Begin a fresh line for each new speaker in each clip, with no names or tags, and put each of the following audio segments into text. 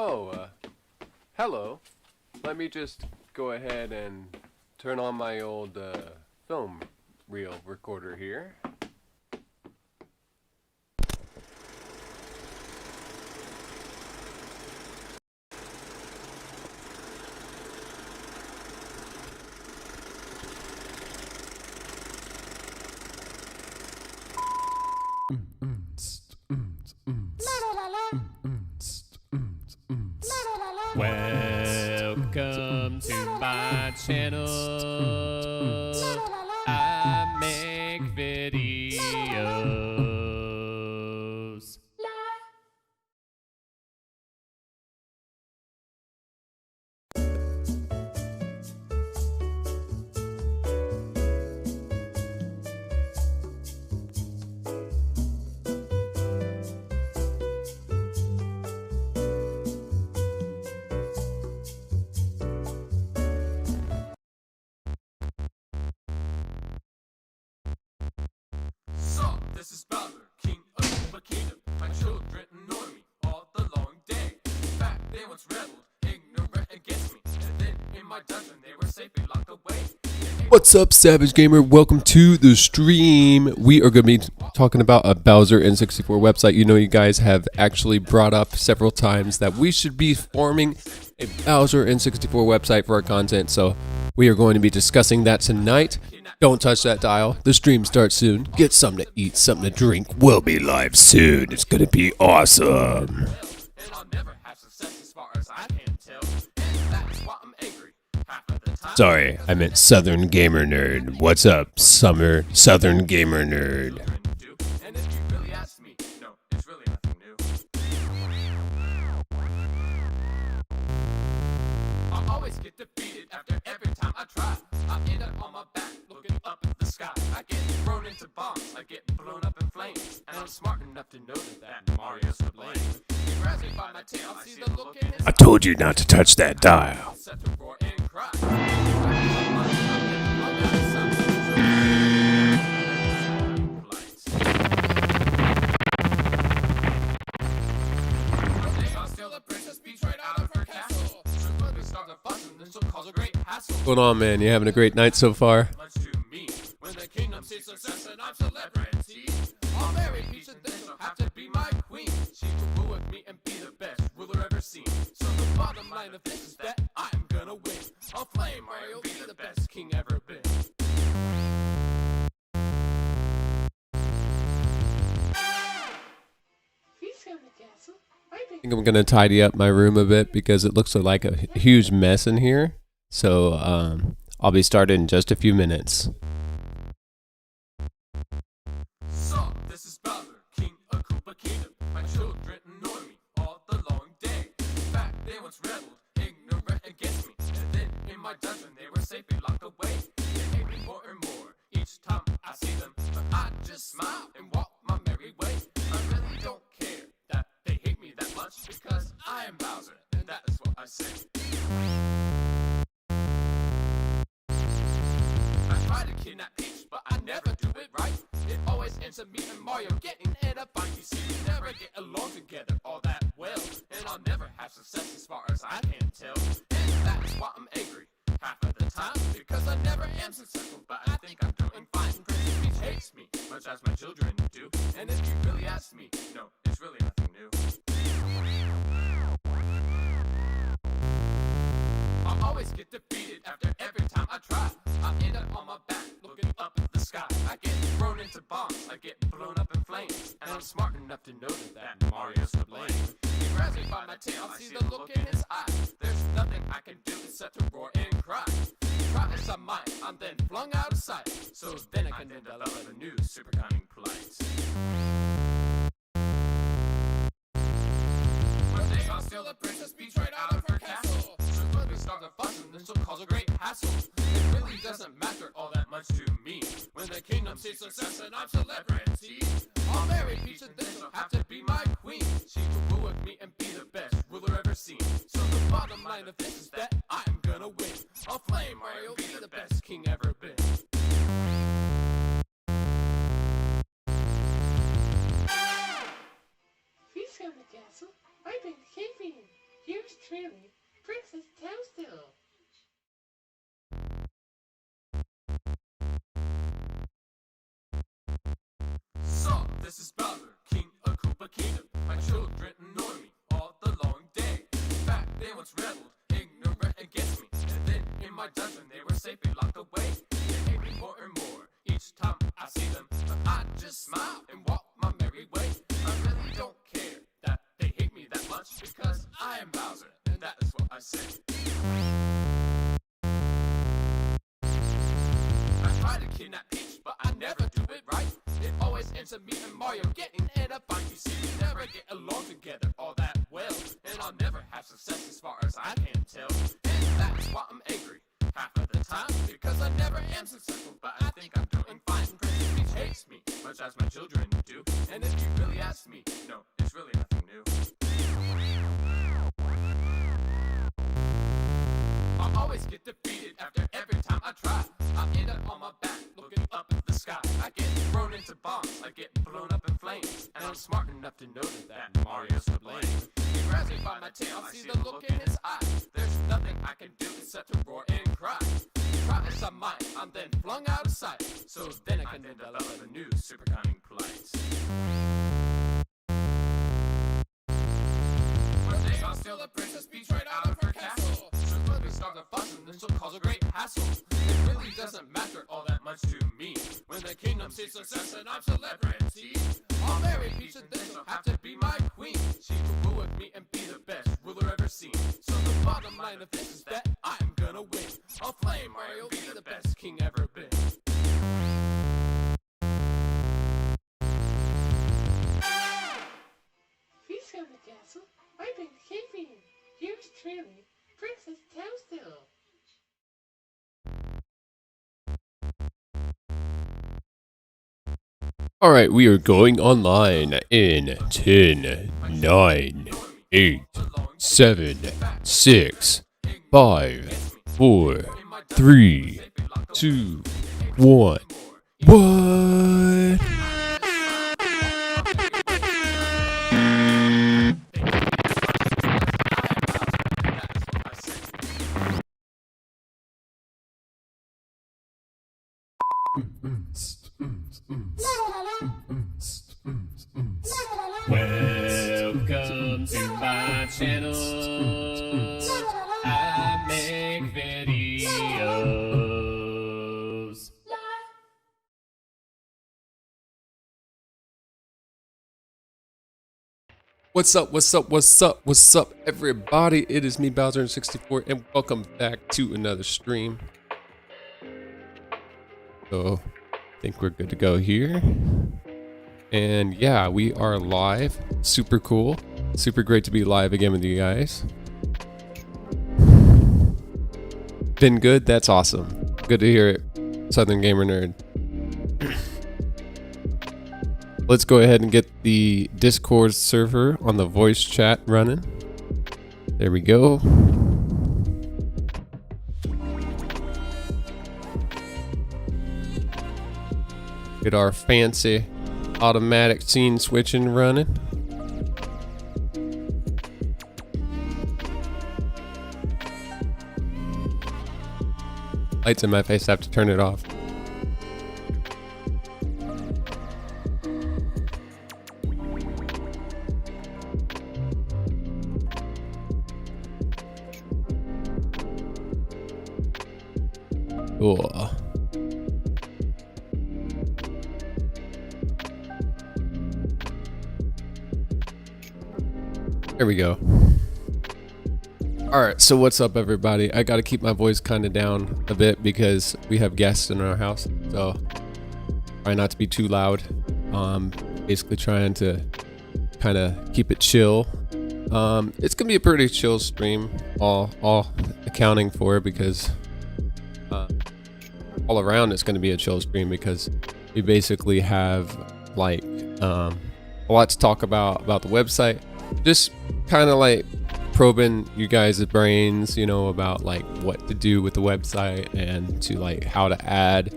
Oh, hello. Let me just go ahead and turn on my old film reel recorder here.
Welcome to my channel. I make videos.
So, this is Bowser, king of the kingdom. My children ignore me all the long day. In fact, they once rebelled, ignorant against me. And then in my dungeon, they were safely locked away.
What's up, Savage Gamer? Welcome to the stream. We are going to be talking about a BowserN64 website. You know, you guys have actually brought up several times that we should be forming a BowserN64 website for our content, so we are going to be discussing that tonight. Don't touch that dial. The stream starts soon. Get something to eat, something to drink. We'll be live soon. It's going to be awesome.
And I'll never have success as far as I can tell. And that's why I'm angry half of the time.
Sorry, I meant Southern Gamer Nerd. What's up, Summer Southern Gamer Nerd?
And if you really ask me, no, it's really nothing new. I always get defeated after every time I try. I end up on my back looking up at the sky. I get thrown into bombs, I get blown up in flames. And I'm smart enough to know that Mario's to blame. He grabs me by my tail, I see the look in his
I told you not to touch that dial.
set to roar and cry.
What's going on, man? You having a great night so far?
Much to me when the kingdom sees success and I'm celebrity. I'll marry Peach and then she'll have to be my queen. She will woo with me and be the best ruler ever seen. So the bottom line of this is that I'm gonna win. I'll flame Mario, be the best king ever been.
I think I'm gonna tidy up my room a bit because it looks like a huge mess in here. So I'll be starting in just a few minutes.
So, this is Bowser, king of Koopa Kingdom. My children ignore me all the long day. In fact, they once rebelled, ignorant against me. And then in my dungeon, they were safely locked away. They hate me more and more each time I see them. But I just smile and walk my merry way. I really don't care that they hate me that much because I am Bowser, and that is what I say. I try to kidnap Peach, but I never do it right. It always ends up me and Mario getting in a fight. You see, we never get along together all that well. And I'll never have success as far as I can tell. And that's why I'm angry half of the time. Because I never am successful, but I think I'm doing fine. Crazy Peach hates me, much as my children do. And if you really ask me, no, it's really nothing new. I always get defeated after every time I try. I end up on my back looking up at the sky. I get thrown into bombs, I get blown up in flames. And I'm smart enough to know that Mario's to blame. He grabs me by my tail, I see the look in his eyes. There's nothing I can do except to roar and cry. Try as I might, I'm then flung out of sight. So then I can develop a new super cunning plight. One day I'll steal the Princess Peach right out of her castle. She'll quickly start a fuss and then she'll cause a great hassle. It really doesn't matter all that much to me. When the kingdom sees success and I'm celebrity. I'll marry Peach and then she'll have to be my queen. She will woo with me and be the best ruler ever seen. So the bottom line of this is that I'm gonna win. I'll flame Mario, be the best king ever been.
Please come to castle. I've been camping here truly, Princess Toadstool.
So, this is Bowser, King of Koopa Kingdom. My children annoy me all the long day. In fact, they once rebelled, ignorant against me. And then in my dungeon, they were safely locked away. They hate me more and more each time I see them. But I just smile and walk my merry way. I really don't care that they hate me that much because I am Bowser, and that is what I say. I try to kidnap Peach, but I never do it right. It always ends up me and Mario getting in a fight. You see, we never get along together all that well, and I'll never have success as far as I can tell. And that's why I'm angry half of the time, because I never am successful, but I think I'm doing fine. Princess Peach hates me, much as my children do. And if you really ask me, no, it's really nothing new. I always get defeated after every time I try. I end up on my back, looking up at the sky. I get thrown into bombs, I get blown up in flames. And I'm smart enough to know that Mario's to blame. He grabs me by my tail, I see the look in his eyes. There's nothing I can do except to roar and cry. Try as I might, I'm then flung out of sight. So then I can develop a new super cunning plight. One day I'll steal the Princess Peach right out of her castle. She'll quickly start a fuss and then she'll cause a great hassle. It really doesn't matter all that much to me. When the kingdom sees success and I'm celebrity, I'll marry Peach and then she'll have to be my queen. She will rule with me and be the best ruler ever seen. So the bottom line of this is that I'm gonna win. I'll play Mario, be the best king ever been.
Feast on the castle. I've been keeping. Yours truly, Princess Toadstool.
All right, we are going online in 10, 9, 8, 7, 6, 5, 4, 3, 2, 1. What?
Welcome to my channel. I make videos.
What's up, what's up, what's up, what's up, everybody? It is me, BowserN64, and welcome back to another stream. So, I think we're good to go here. And yeah, we are live. Super cool. Super great to be live again with you guys. Been good? That's awesome. Good to hear it, Southern Gamer Nerd. Let's go ahead and get the Discord server on the voice chat running. There we go. Get our fancy automatic scene switching running. Lights in my face, I have to turn it off. Cool. There we go. Alright, so what's up, everybody? I gotta keep my voice kind of down a bit because we have guests in our house, so try not to be too loud. Basically trying to kind of keep it chill. It's gonna be a pretty chill stream, all accounting for it, because all around it's gonna be a chill stream because we basically have like a lot to talk about the website. Just kind of like probing you guys' brains, you know, about like what to do with the website and to like how to add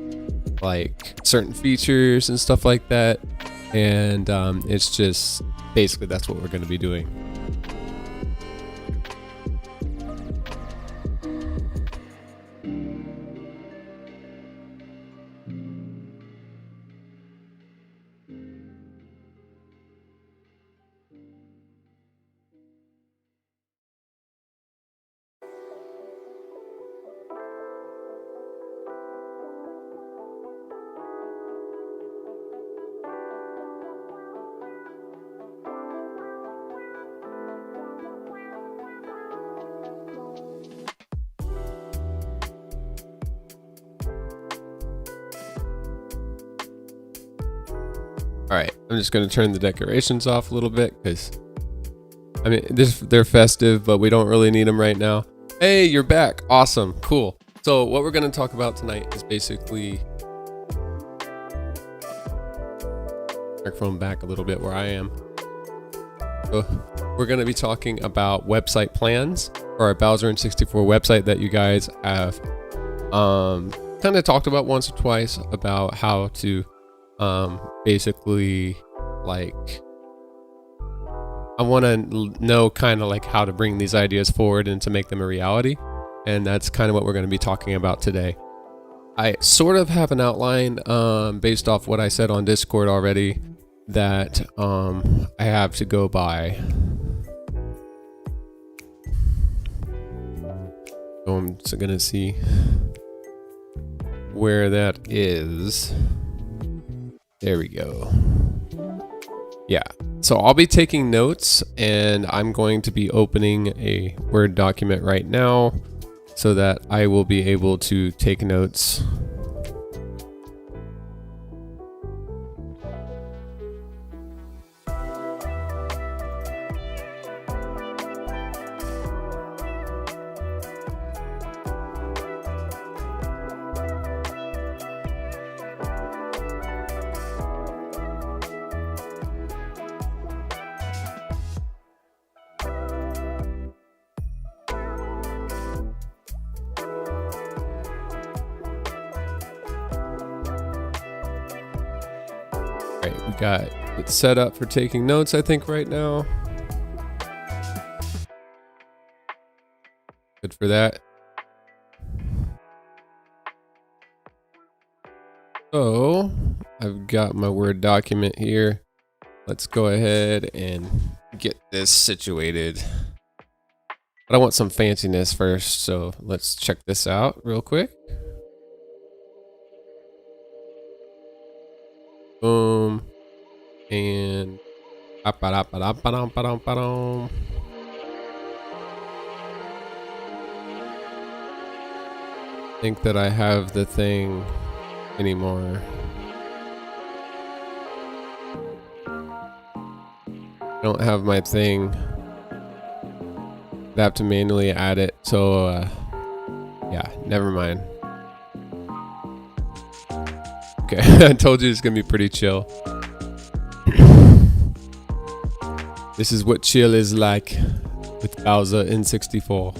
like certain features and stuff like that. And it's just basically that's what we're going to be doing. Alright, I'm just going to turn the decorations off a little bit because, I mean, they're festive, but we don't really need them right now. Hey, you're back. Awesome. Cool. So what we're going to talk about tonight is basically... Microphone back a little bit where I am. So we're going to be talking about website plans for our BowserN64 website that you guys have kind of talked about once or twice about how to basically, like, I want to know kind of like how to bring these ideas forward and to make them a reality. And that's kind of what we're going to be talking about today. I sort of have an outline based off what I said on Discord already that I have to go by. So I'm just going to see where that is. There we go. Yeah. So I'll be taking notes, and I'm going to be opening a Word document right now so that I will be able to take notes. Alright, we got it set up for taking notes, I think, right now. Good for that. So, I've got my Word document here. Let's go ahead and get this situated. But I want some fanciness first, so let's check this out real quick. Boom. And I think that I have the thing anymore. I don't have my thing. I have to manually add it, so yeah, never mind. Okay, I told you it's gonna be pretty chill. This is what chill is like with BowserN64.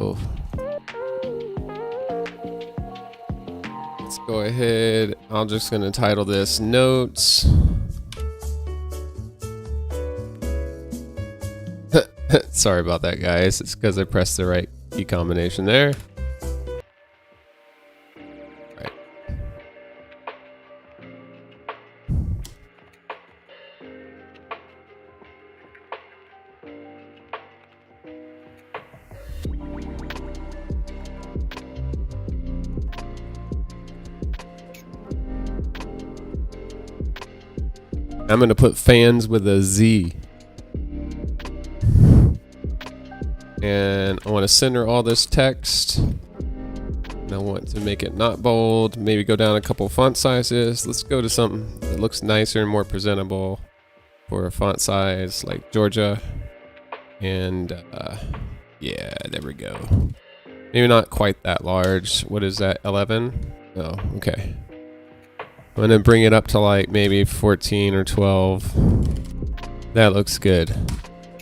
Oh. Let's go ahead. I'm just gonna title this Notes. Sorry about that, guys. It's because I pressed the right key combination there. Right. I'm going to put fans with a Z. And I want to center all this text. And I want to make it not bold. Maybe go down a couple font sizes. Let's go to something that looks nicer and more presentable for a font size like Georgia. And yeah, there we go. Maybe not quite that large. What is that, 11? Oh, okay. I'm going to bring it up to like maybe 14 or 12. That looks good.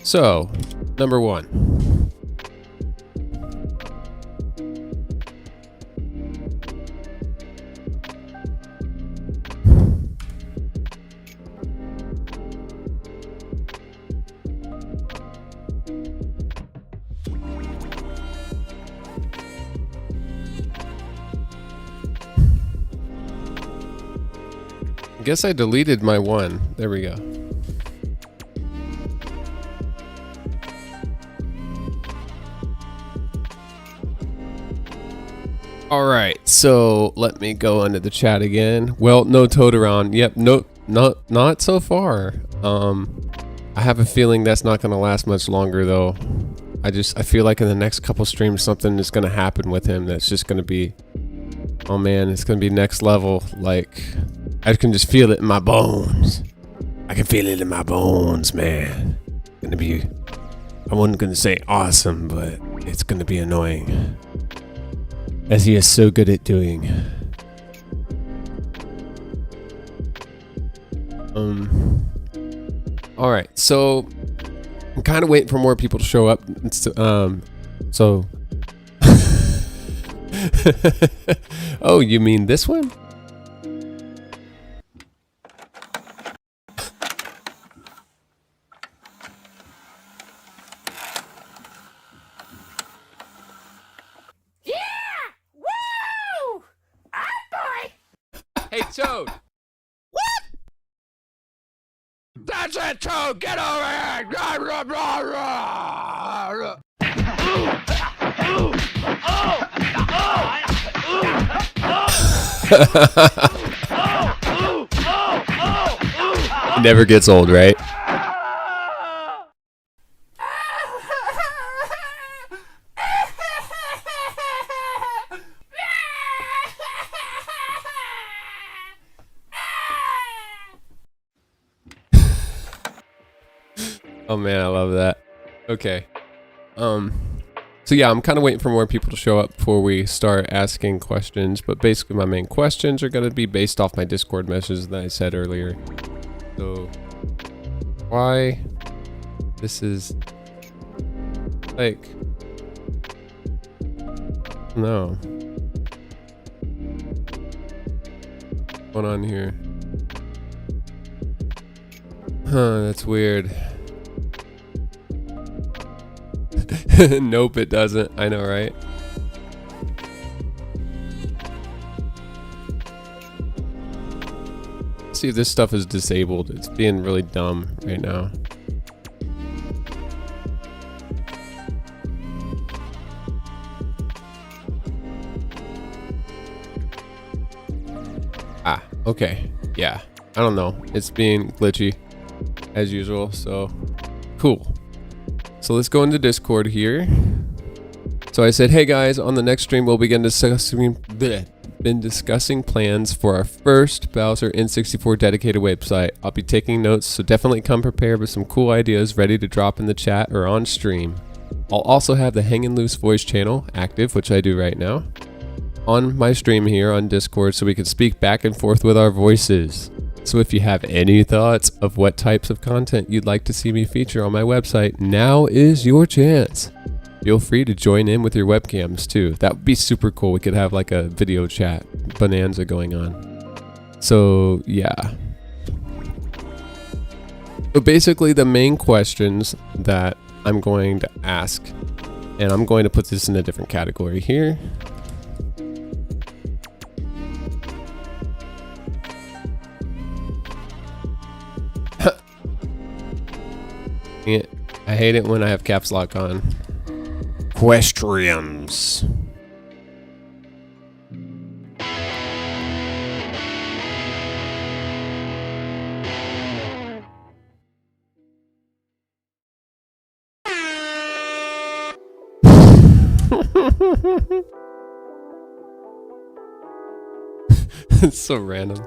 So, number 1. I guess I deleted my 1. There we go. All right, so let me go into the chat again. Well, no Totodile. Yep, no, not so far. I have a feeling that's not gonna last much longer though. I feel like in the next couple streams something is gonna happen with him that's just gonna be, oh man, it's gonna be next level. Like, I can just feel it in my bones. I can feel it in my bones, man. It's gonna be, I wasn't gonna say awesome, but it's gonna be annoying. As he is so good at doing. Alright, so I'm kind of waiting for more people to show up. So oh, you mean this one? Hey, Toad! What? That's it, Toad! Get over here! Never gets old, right? Oh man, I love that. Okay. So yeah, I'm kind of waiting for more people to show up before we start asking questions, but basically my main questions are going to be based off my Discord messages that I said earlier. So, why this is like, no. What's going on here? Huh, that's weird. Nope, it doesn't. I know, right? See if this stuff is disabled. It's being really dumb right now. Ah, okay. Yeah. I don't know. It's being glitchy as usual, so cool. So let's go into Discord here. So I said, hey guys, on the next stream we'll begin discussing plans for our first BowserN64 dedicated website. I'll be taking notes, so definitely come prepared with some cool ideas ready to drop in the chat or on stream. I'll also have the Hangin' Loose voice channel active, which I do right now, on my stream here on Discord so we can speak back and forth with our voices. So if you have any thoughts of what types of content you'd like to see me feature on my website, now is your chance. Feel free to join in with your webcams too. That would be super cool. We could have like a video chat bonanza going on. So yeah. So basically the main questions that I'm going to ask, and I'm going to put this in a different category here. I hate it when I have caps lock on. Questions. It's so random.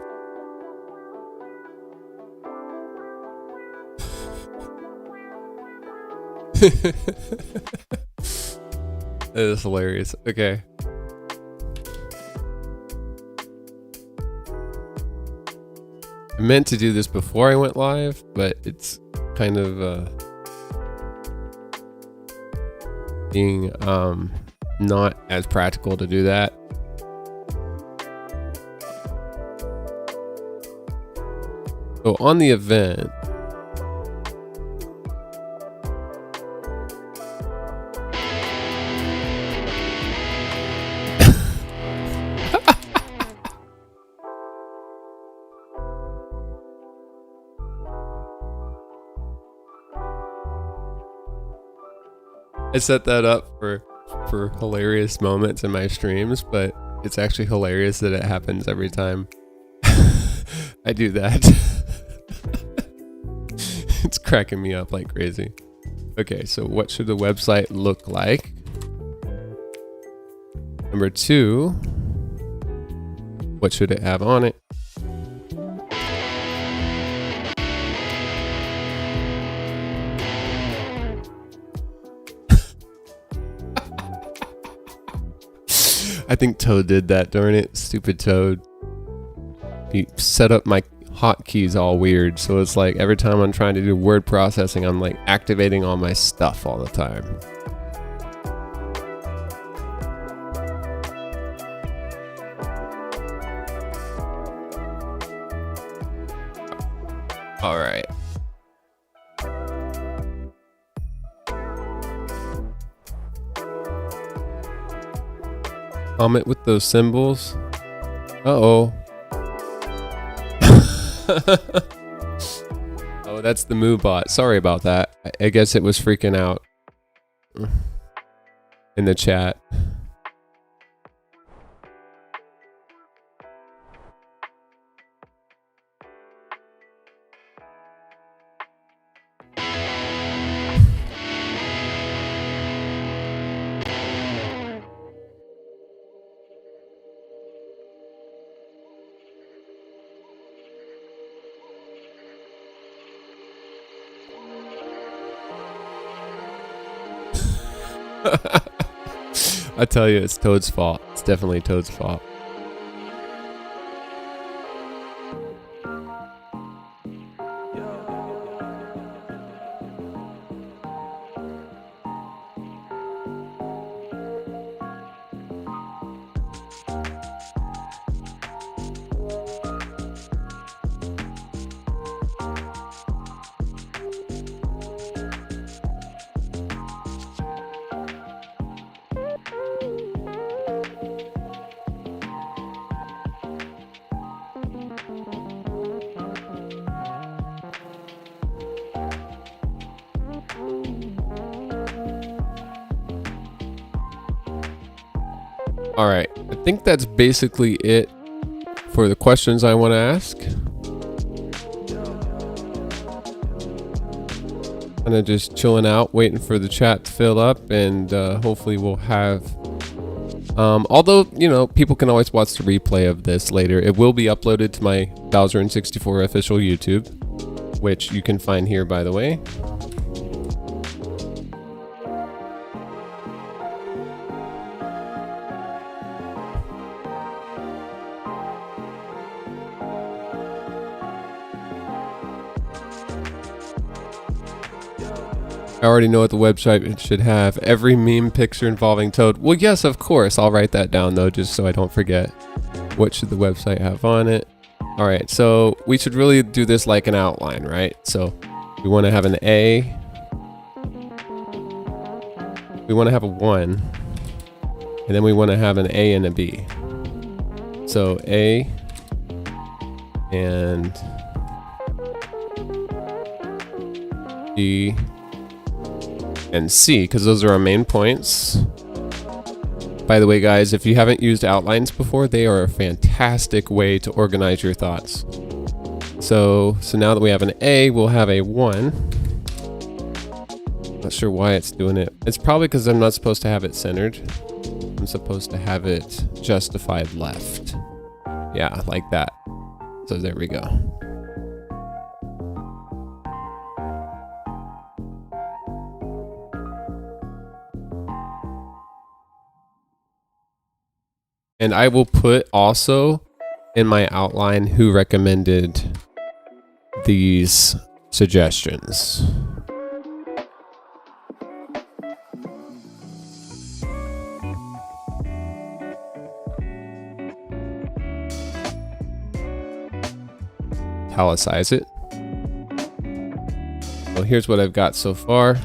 It is hilarious. Okay. I meant to do this before I went live, but it's kind of being not as practical to do that. So on the event, I set that up for hilarious moments in my streams, but it's actually hilarious that it happens every time I do that. It's cracking me up like crazy. Okay, so what should the website look like? Number 2, what should it have on it? I think Toad did that, darn it. Stupid Toad. He set up my hotkeys all weird, so it's like every time I'm trying to do word processing, I'm like activating all my stuff all the time. All right. Comment with those symbols. Uh-oh. Oh, that's the Moo bot. Sorry about that. I guess it was freaking out in the chat. I tell you, it's Toad's fault. It's definitely Toad's fault. All right, I think that's basically it for the questions I want to ask. Kind of just chilling out, waiting for the chat to fill up, and hopefully we'll have... although, you know, people can always watch the replay of this later. It will be uploaded to my BowserN64 official YouTube, which you can find here, by the way. I already know what the website should have. Every meme picture involving Toad. Well, yes, of course. I'll write that down, though, just so I don't forget. What should the website have on it? All right, so we should really do this like an outline, right? So we want to have an A. We want to have a 1. And then we want to have an A and a B. So A and B and C, because those are our main points. By the way, guys, if you haven't used outlines before, they are a fantastic way to organize your thoughts. So now that we have an A, we'll have a 1. Not sure why it's doing it. It's probably because I'm not supposed to have it centered. I'm supposed to have it justified left. Yeah, like that. So there we go. And I will put also in my outline who recommended these suggestions. Italicize it. Well, here's what I've got so far.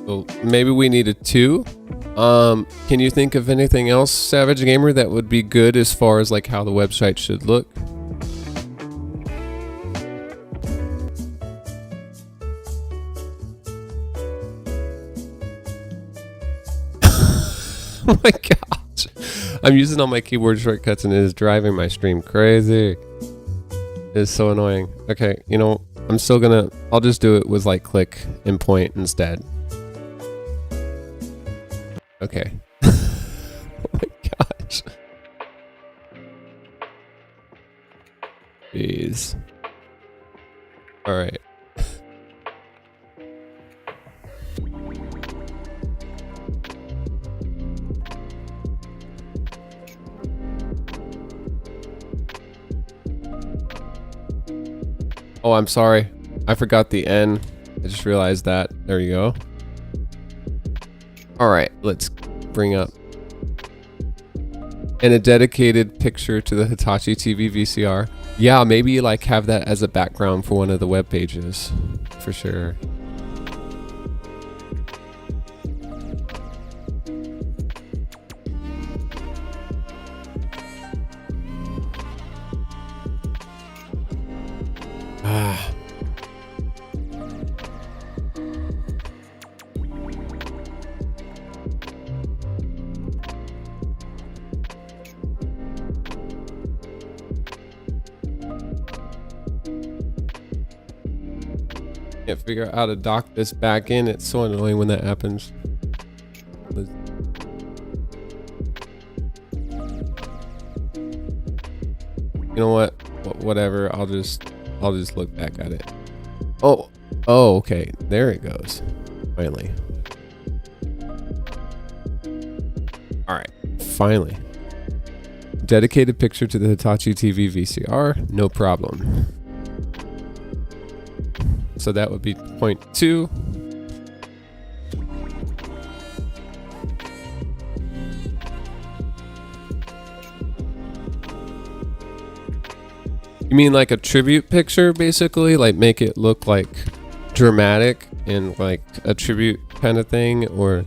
So maybe we need a 2. Can you think of anything else, Savage Gamer, that would be good as far as like how the website should look? Oh my gosh. I'm using all my keyboard shortcuts and it is driving my stream crazy. It is so annoying. Okay, you know, I'm still gonna, I'll just do it with like click and point instead. Okay. Oh my gosh. Jeez. All right. Oh, I'm sorry. I forgot the N. I just realized that. There you go. All right, let's bring up and a dedicated picture to the Hitachi TV VCR. Yeah, maybe like have that as a background for one of the web pages, for sure. Ah. Can't figure out how to dock this back in. It's so annoying when that happens. You know what? Whatever. I'll just look back at it. Oh, okay. There it goes. Finally. All right. Finally. Dedicated picture to the Hitachi TV VCR. No problem. So that would be point 2. You mean like a tribute picture, basically? Like make it look like dramatic and like a tribute kind of thing, or?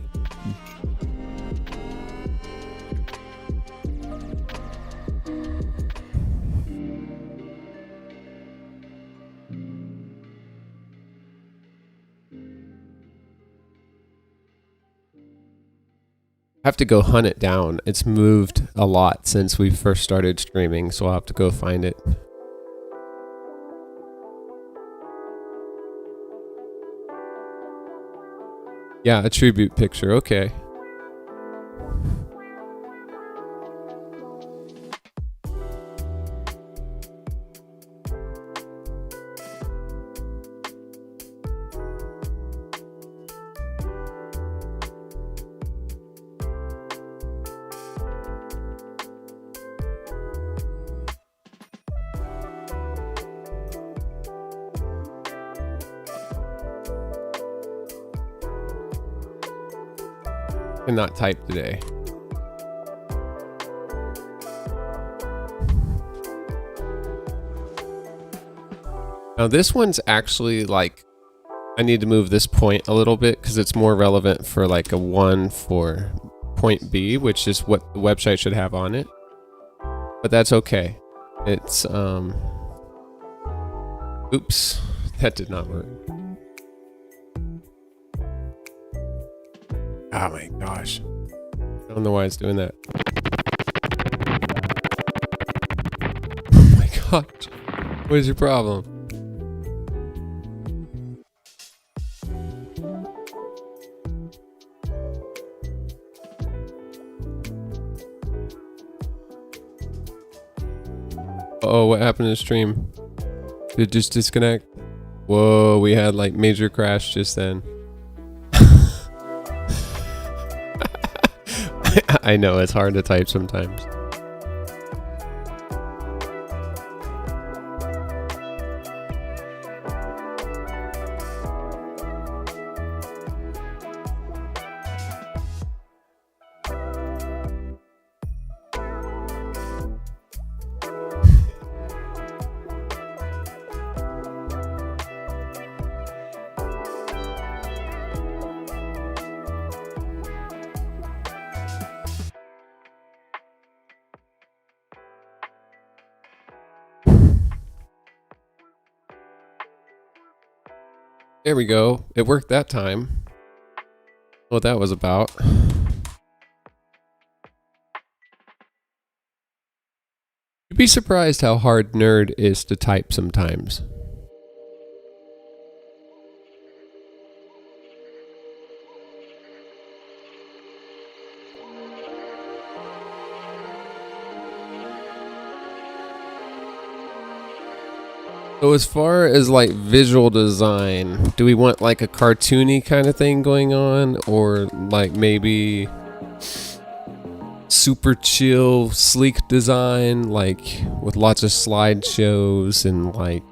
Have to go hunt it down. It's moved a lot since we first started streaming, so I'll have to go find it. Yeah, a tribute picture. Okay. Cannot type today. Now this one's actually like, I need to move this point a little bit because it's more relevant for like a 1 for point B, which is what the website should have on it. But that's okay. It's oops, that did not work. Oh my gosh. I don't know why it's doing that. Oh my god. What is your problem? Oh, what happened to the stream? Did it just disconnect? Whoa, we had like major crash just then. I know, it's hard to type sometimes. There we go. It worked that time. What that was about. You'd be surprised how hard nerd is to type sometimes. So as far as like visual design, do we want like a cartoony kind of thing going on, or like maybe super chill, sleek design, like with lots of slideshows and like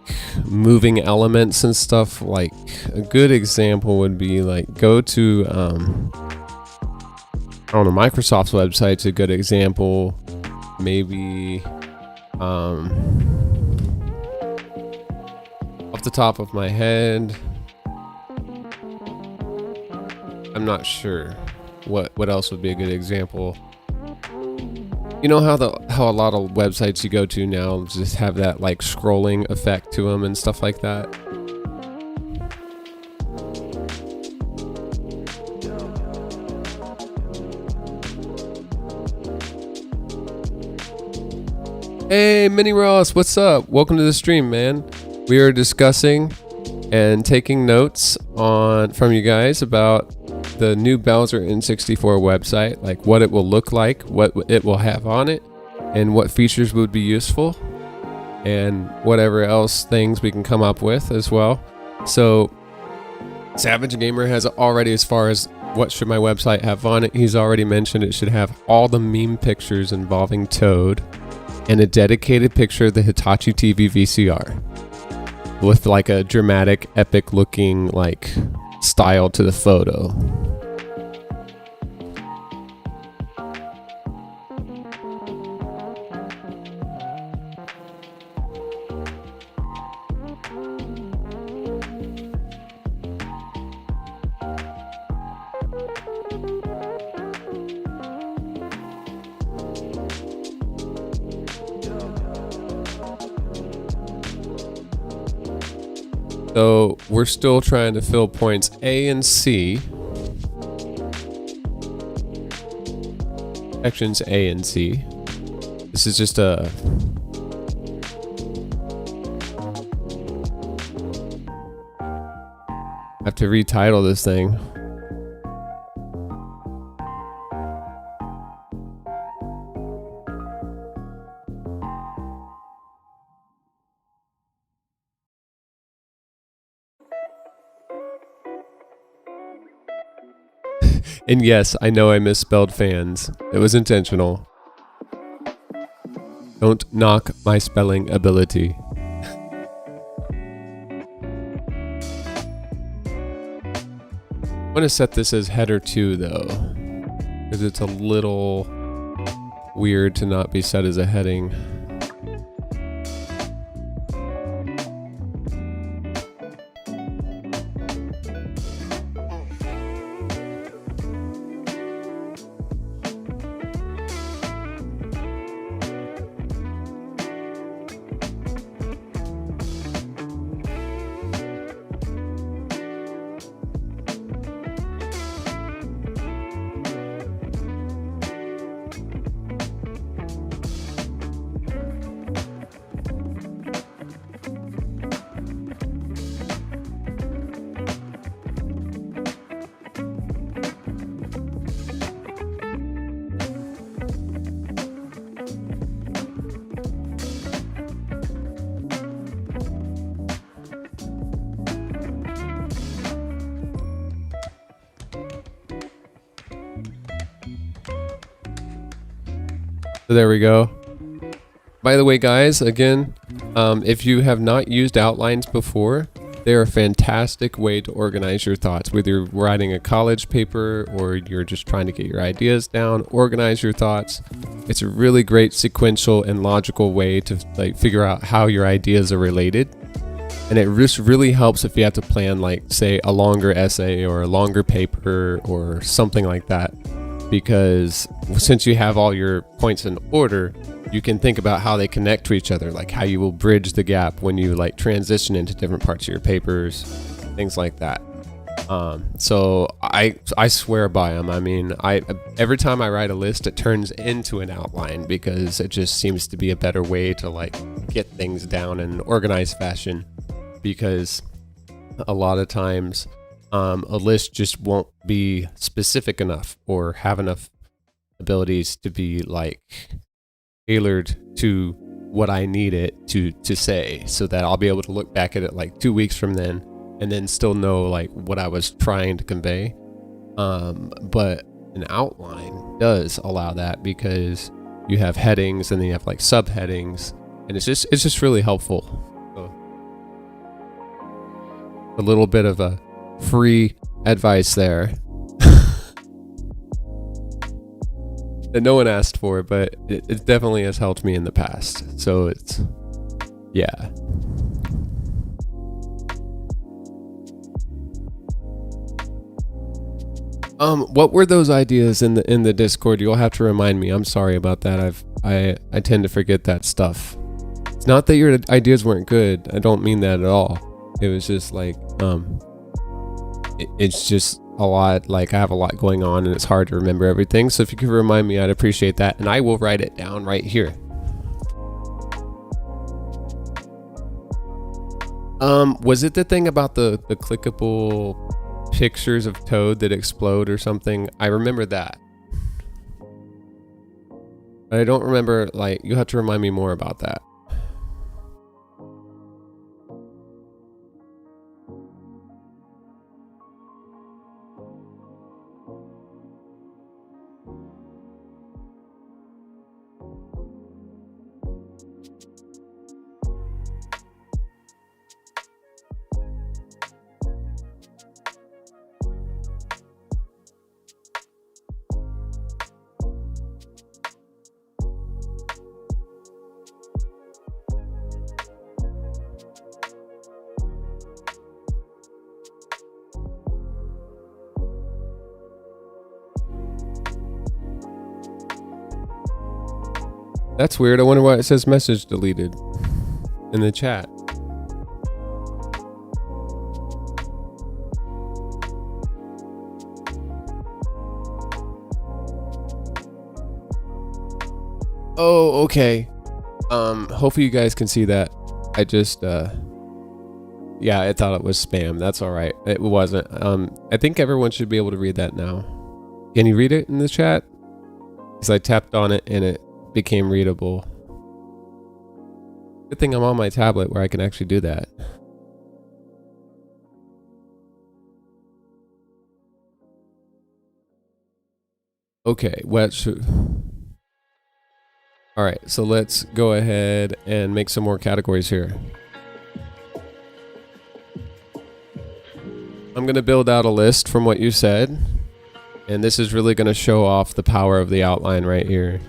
moving elements and stuff? Like a good example would be like go to I don't know, Microsoft's website's a good example. Maybe off the top of my head, I'm not sure what else would be a good example. You know how a lot of websites you go to now just have that like scrolling effect to them and stuff like that? Hey, Mini Ross, what's up? Welcome to the stream, man. We are discussing and taking notes from you guys about the new BowserN64 website, like what it will look like, what it will have on it, and what features would be useful, and whatever else things we can come up with as well. So Savage Gamer has already, as far as what should my website have on it, he's already mentioned it should have all the meme pictures involving Toad and a dedicated picture of the Hitachi TV VCR with like a dramatic, epic looking like style to the photo. So we're still trying to fill points A and C. Sections A and C. This is just a... I have to retitle this thing. And yes, I know I misspelled fans. It was intentional. Don't knock my spelling ability. I'm going to set this as header 2 though, because it's a little weird to not be set as a heading. So there we go. By the way, guys, again, if you have not used outlines before, they're a fantastic way to organize your thoughts. Whether you're writing a college paper or you're just trying to get your ideas down, organize your thoughts. It's a really great sequential and logical way to like figure out how your ideas are related. And it just really helps if you have to plan, like, say, a longer essay or a longer paper or something like that. Because since you have all your points in order, you can think about how they connect to each other, like how you will bridge the gap when you like transition into different parts of your papers, things like that. So I swear by them. I mean, every time I write a list, it turns into an outline because it just seems to be a better way to like get things down in an organized fashion. Because a lot of times a list just won't be specific enough or have enough abilities to be like tailored to what I need it to say, so that I'll be able to look back at it like 2 weeks from then and then still know like what I was trying to convey. But an outline does allow that, because you have headings and then you have like subheadings, and it's just really helpful. So, a little bit of a free advice there that no one asked for, but it definitely has helped me in the past. So it's, yeah. What were those ideas in the Discord? You'll have to remind me. I'm sorry about that. I tend to forget that stuff. It's not that your ideas weren't good. I don't mean that at all. It was just like, it's just a lot. Like, I have a lot going on and it's hard to remember everything. So if you could remind me, I'd appreciate that. And I will write it down right here. Was it the thing about the clickable pictures of Toad that explode or something? I remember that, but I don't remember, like, you have to remind me more about that. That's weird. I wonder why it says message deleted in the chat. Oh, okay. Hopefully you guys can see that. I just, yeah, I thought it was spam. That's all right. It wasn't. I think everyone should be able to read that now. Can you read it in the chat? Because I tapped on it and it became readable. Good thing I'm on my tablet where I can actually do that. Okay, all right, so let's go ahead and make some more categories here. I'm gonna build out a list from what you said, and this is really gonna show off the power of the outline right here.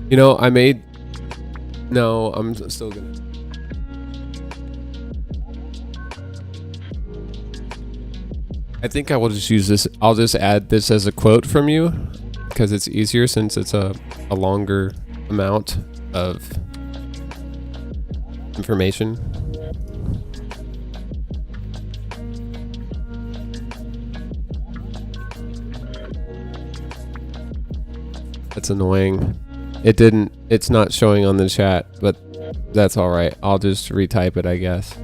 You know, no, I'm still gonna. I think I will just use this. I'll just add this as a quote from you, because it's easier since it's a longer amount of information. That's annoying. It's not showing on the chat, but that's all right. I'll just retype it, I guess.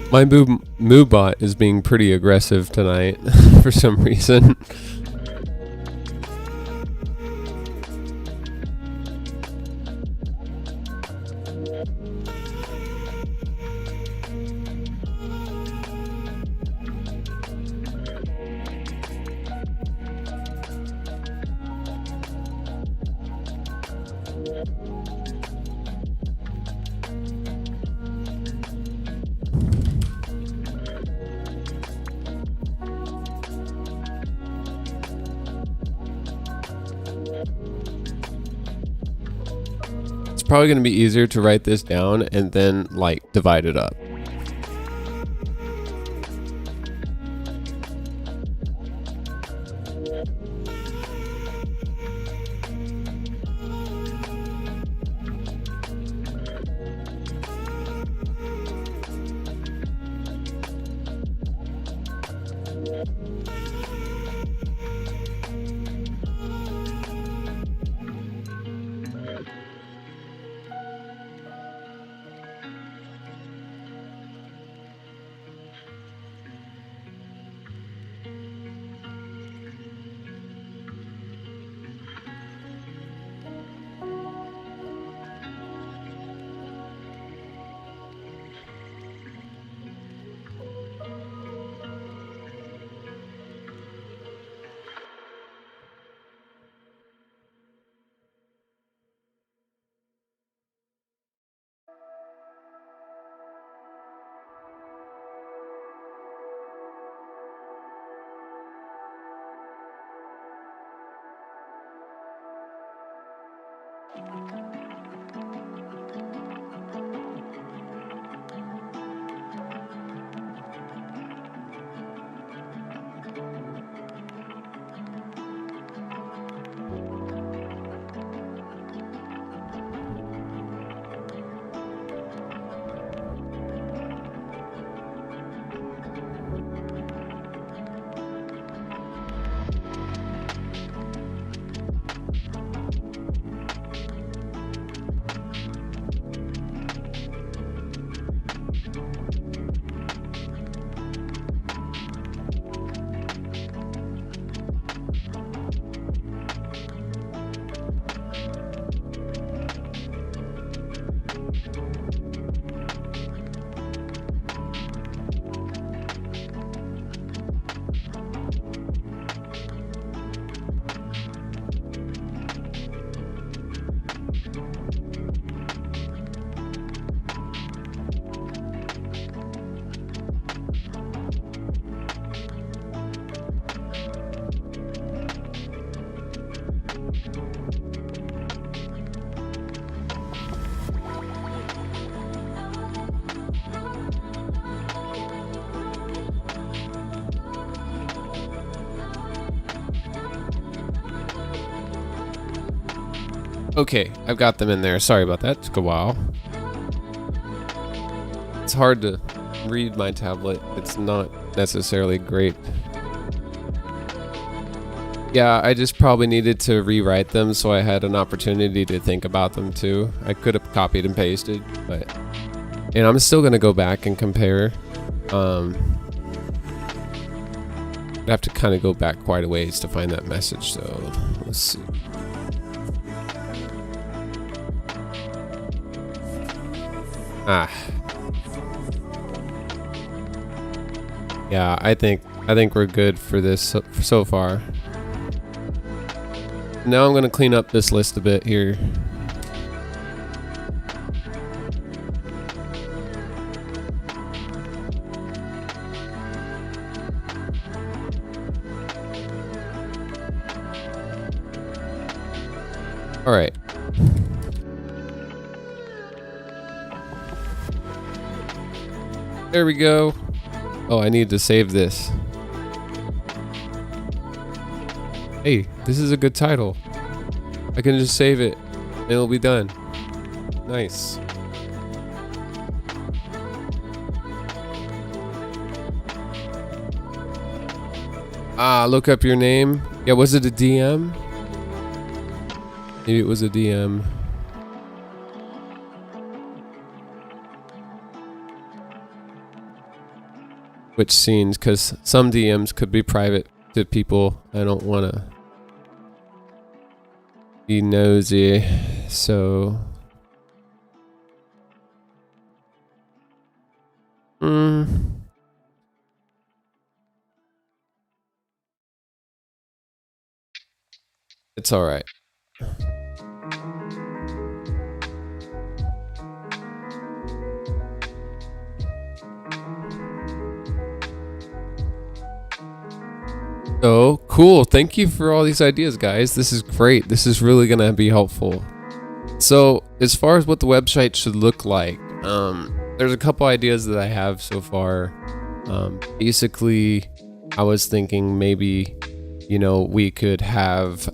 My MooBot is being pretty aggressive tonight for some reason. Probably going to be easier to write this down and then like divide it up. Okay, I've got them in there. Sorry about that. Took a while. It's hard to read my tablet. It's not necessarily great. Yeah, I just probably needed to rewrite them so I had an opportunity to think about them too. I could have copied and pasted, but and I'm still gonna go back and compare. I'd have to kind of go back quite a ways to find that message, so let's see. Yeah, I think we're good for this so far. Now I'm gonna clean up this list a bit here. All right. There we go. Oh, I need to save this. Hey, this is a good title. I can just save it and it'll be done. Nice. Look up your name. Yeah, was it a DM? Maybe it was a DM. Which scenes, because some DMs could be private to people. I don't want to be nosy, so it's all right. So cool. Thank you for all these ideas, guys. This is great. This is really gonna be helpful. So as far as what the website should look like, there's a couple ideas that I have so far. Basically, I was thinking maybe, we could have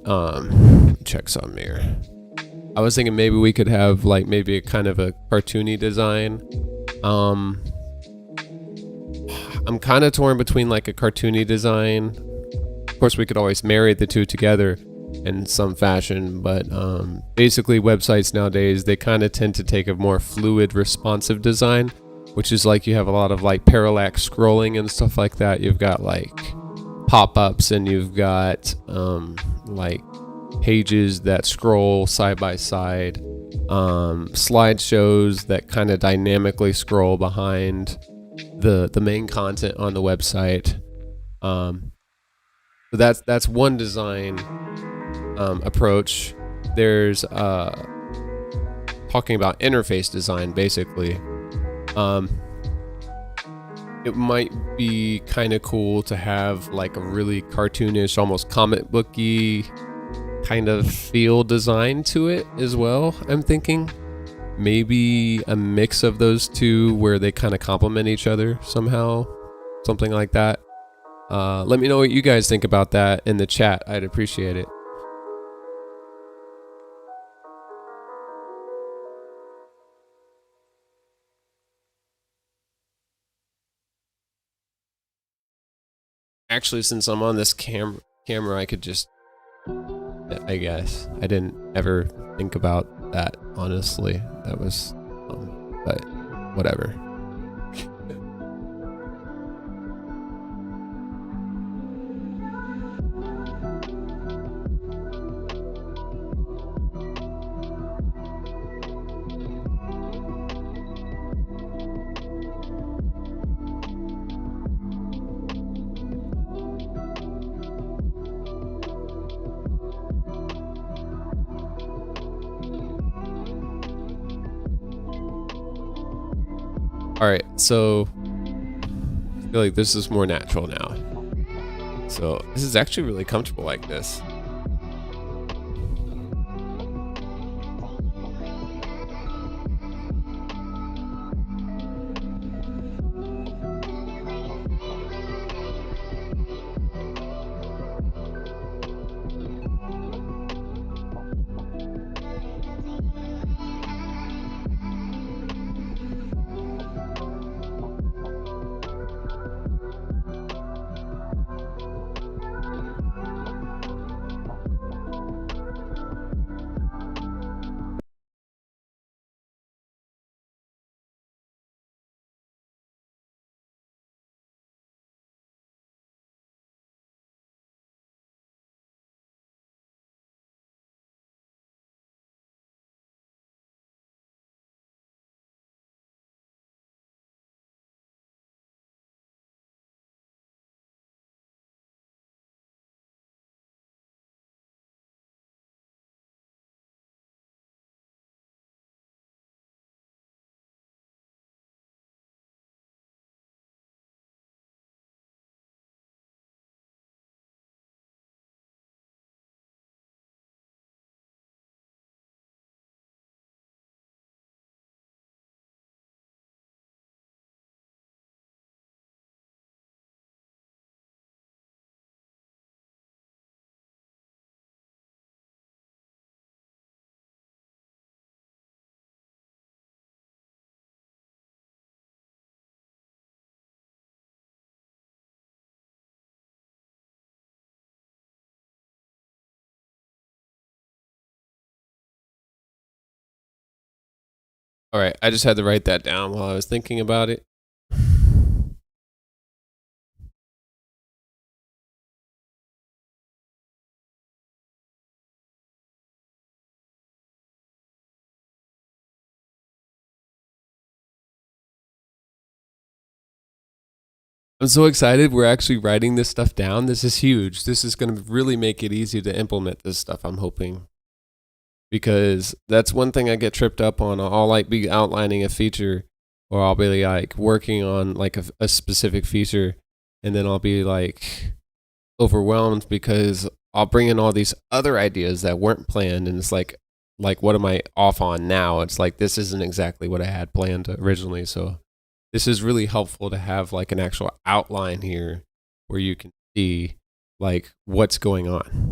check some here. I was thinking maybe we could have like maybe a kind of a cartoony design. I'm kind of torn between like a cartoony design. Of course, we could always marry the two together in some fashion, but basically websites nowadays, they kind of tend to take a more fluid, responsive design, which is like you have a lot of like parallax scrolling and stuff like that. You've got like pop-ups and you've got like pages that scroll side by side, slideshows that kind of dynamically scroll behind the main content on the website. So that's one design approach. There's talking about interface design, basically. It might be kind of cool to have like a really cartoonish, almost comic booky kind of feel design to it as well. I'm thinking maybe a mix of those two where they kind of complement each other somehow, something like that. Let me know what you guys think about that in the chat. I'd appreciate it. Actually, since I'm on this camera, I could just, I guess. I didn't ever think about that, honestly. That was, but whatever. Alright, so I feel like this is more natural now. So this is actually really comfortable like this. Alright, I just had to write that down while I was thinking about it. I'm so excited we're actually writing this stuff down. This is huge. This is going to really make it easy to implement this stuff, I'm hoping. Because that's one thing I get tripped up on. I'll like be outlining a feature, or I'll be like working on like a specific feature, and then I'll be like overwhelmed because I'll bring in all these other ideas that weren't planned, and it's like what am I off on now? It's like this isn't exactly what I had planned originally. So this is really helpful to have like an actual outline here where you can see like what's going on.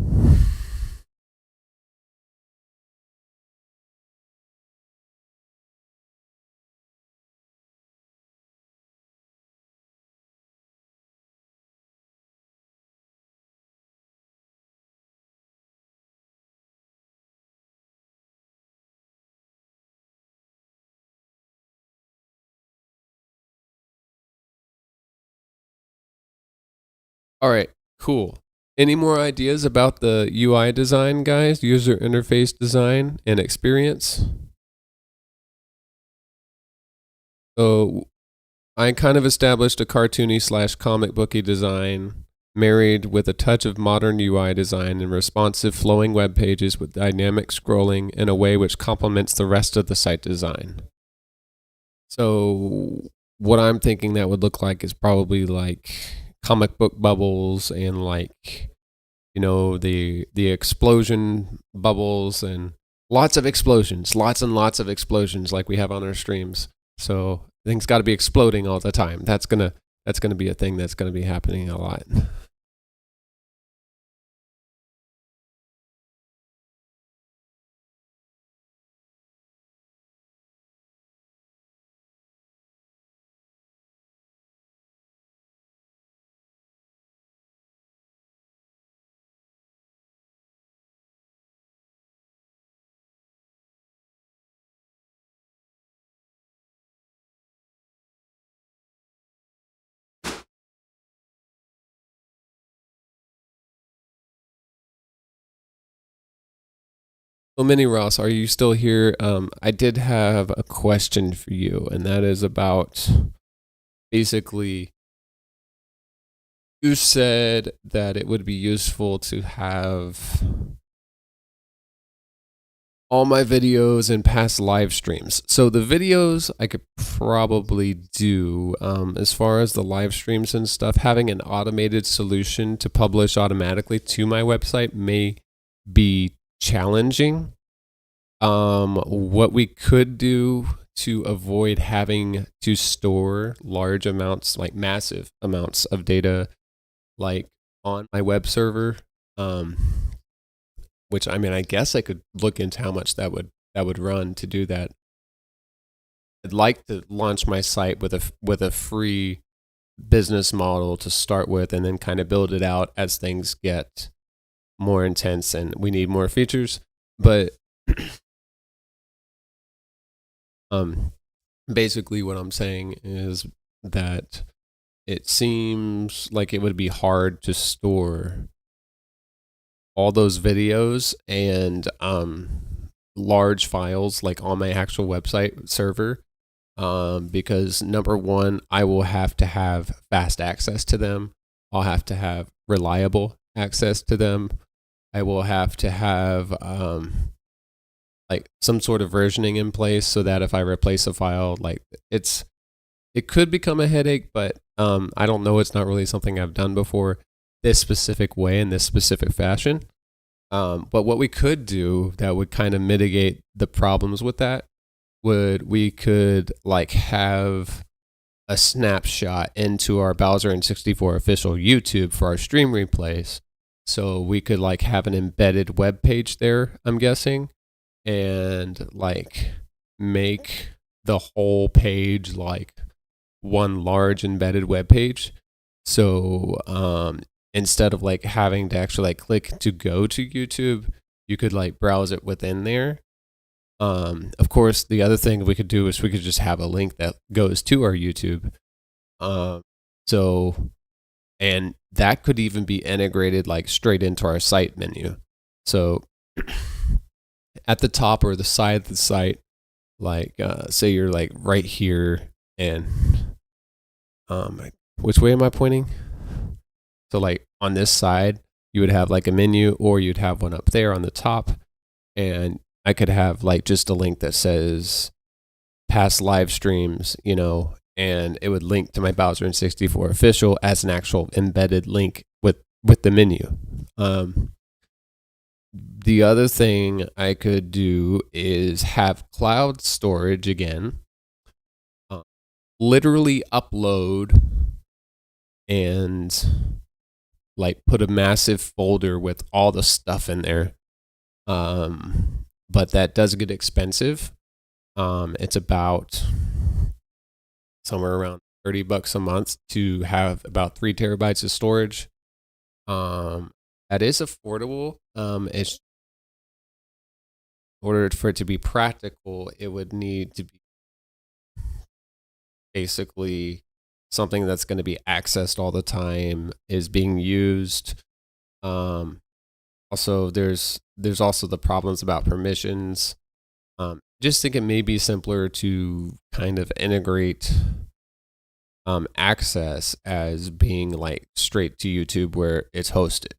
All right, cool. Any more ideas about the UI design, guys? User interface design and experience? So I kind of established a cartoony / comic booky design married with a touch of modern UI design and responsive flowing web pages with dynamic scrolling in a way which complements the rest of the site design. So what I'm thinking that would look like is probably like comic book bubbles and like you know, the explosion bubbles and lots of explosions, lots and lots of explosions like we have on our streams. So things got to be exploding all the time. That's gonna be a thing that's gonna be happening a lot. So, Mini Ross, are you still here? I did have a question for you, and that is about basically you said that it would be useful to have all my videos and past live streams. So the videos I could probably do. As far as the live streams and stuff, having an automated solution to publish automatically to my website may be challenging. What we could do to avoid having to store large amounts, like massive amounts of data, like on my web server, which I mean, I guess I could look into how much that would run to do that. I'd like to launch my site with a free business model to start with, and then kind of build it out as things get more intense and we need more features. But basically what I'm saying is that it seems like it would be hard to store all those videos and large files like on my actual website server, because number one, I will have to have fast access to them. I'll have to have reliable access to them. I will have to have like some sort of versioning in place so that if I replace a file, like it could become a headache, but I don't know. It's not really something I've done before this specific way in this specific fashion. But what we could do that would kind of mitigate the problems with that we could like have a snapshot into our BowserN64 official YouTube for our stream replays. So we could like have an embedded web page there, I'm guessing, and like make the whole page like one large embedded web page. So instead of like having to actually like click to go to YouTube, you could like browse it within there. Of course, the other thing we could do is we could just have a link that goes to our YouTube. And that could even be integrated like straight into our site menu. So at the top or the side of the site, like say you're like right here, and which way am I pointing? So like on this side, you would have like a menu, or you'd have one up there on the top, and I could have like just a link that says past live streams, you know, and it would link to my BowserN64 official as an actual embedded link with the menu. The other thing I could do is have cloud storage again, literally upload and like put a massive folder with all the stuff in there. But that does get expensive. It's about somewhere around $30 a month to have about 3 terabytes of storage. That is affordable. It's in order for it to be practical, it would need to be basically something that's going to be accessed all the time, is being used. Also, there's also the problems about permissions. Just think it may be simpler to kind of integrate access as being like straight to YouTube where it's hosted.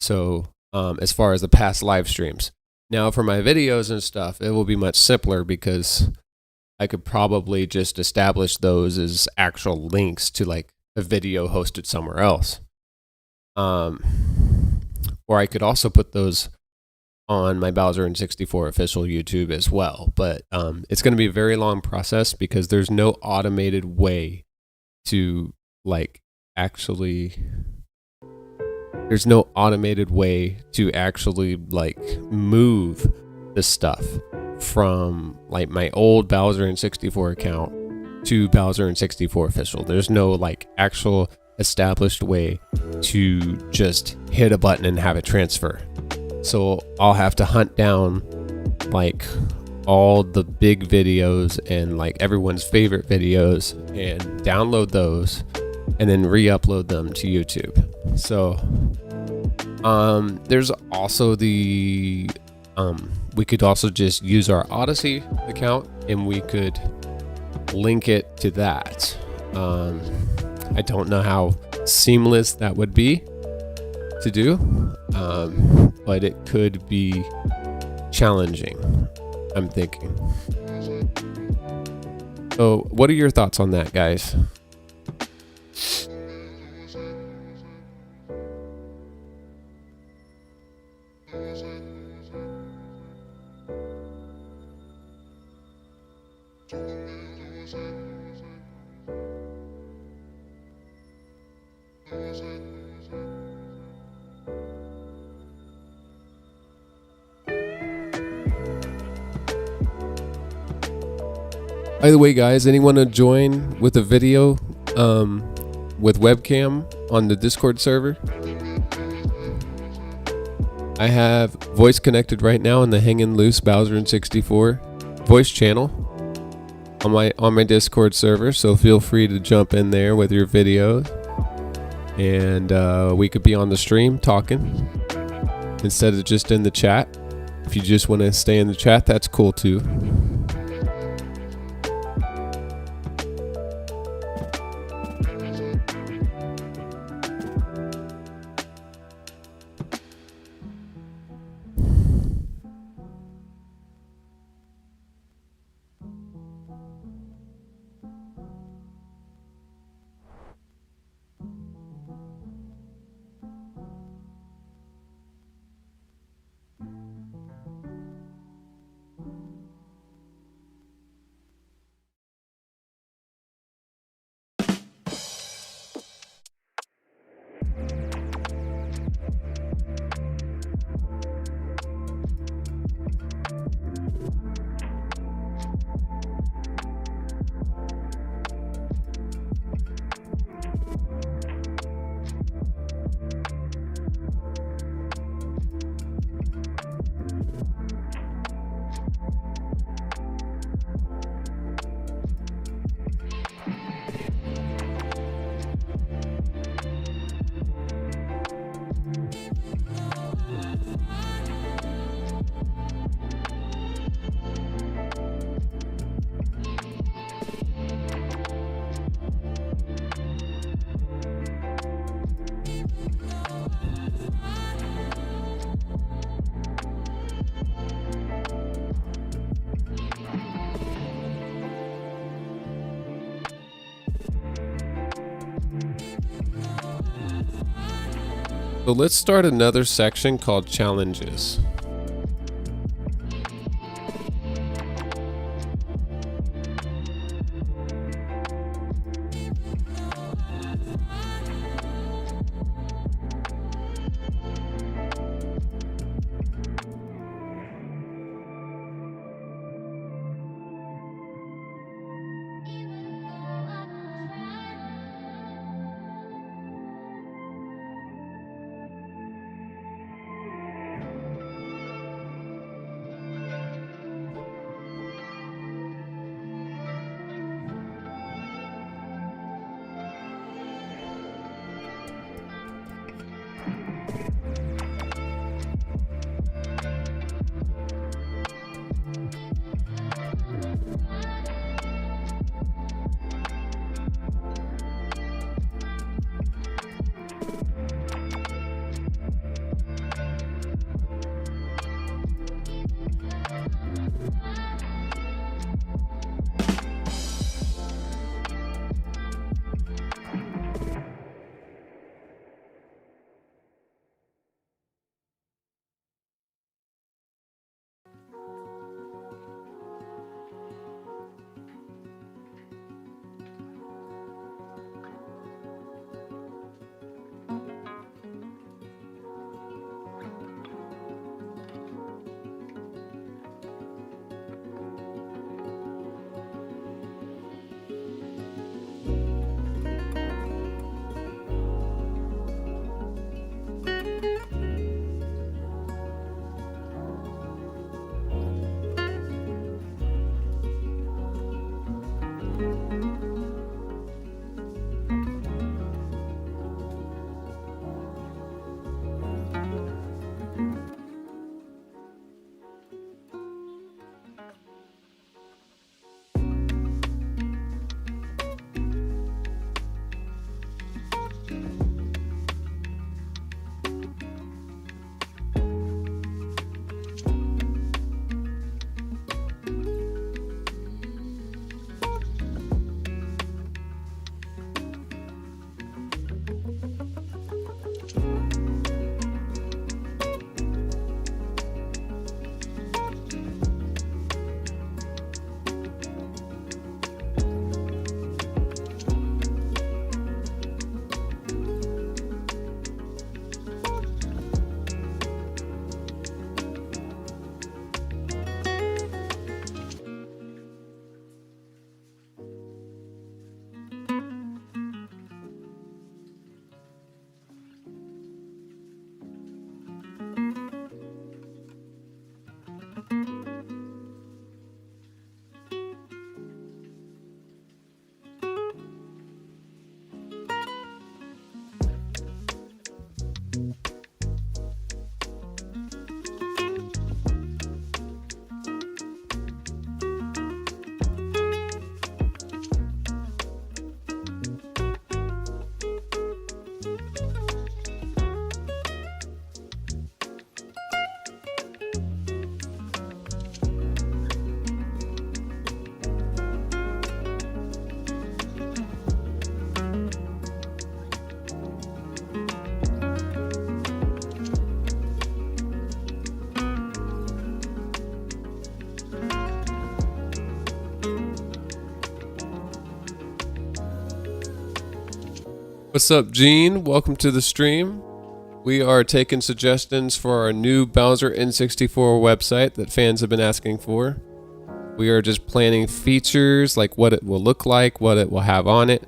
So as far as the past live streams. Now for my videos and stuff, it will be much simpler because I could probably just establish those as actual links to like a video hosted somewhere else. or I could also put those on my BowserN64 official YouTube as well. But it's going to be a very long process because there's no automated way to there's no automated way to actually move the stuff from my old BowserN64 account to BowserN64 official. There's no actual established way to just hit a button and have it transfer. So I'll have to hunt down all the big videos and everyone's favorite videos and download those and then re-upload them to YouTube. So there's also the we could also just use our Odyssey account and we could link it to that. I don't know how seamless that would be to do, but it could be challenging, I'm thinking. So what are your thoughts on that, guys? By the way, guys, anyone to join with a video with webcam on the Discord server? I have voice connected right now in the Hangin' Loose BowserN64 voice channel on my Discord server, so feel free to jump in there with your video, and we could be on the stream talking instead of just in the chat. If you just want to stay in the chat, that's cool too. So let's start another section called challenges. What's up, Gene? Welcome to the stream. We are taking suggestions for our new BowserN64 website that fans have been asking for. We are just planning features, like what it will look like, what it will have on it,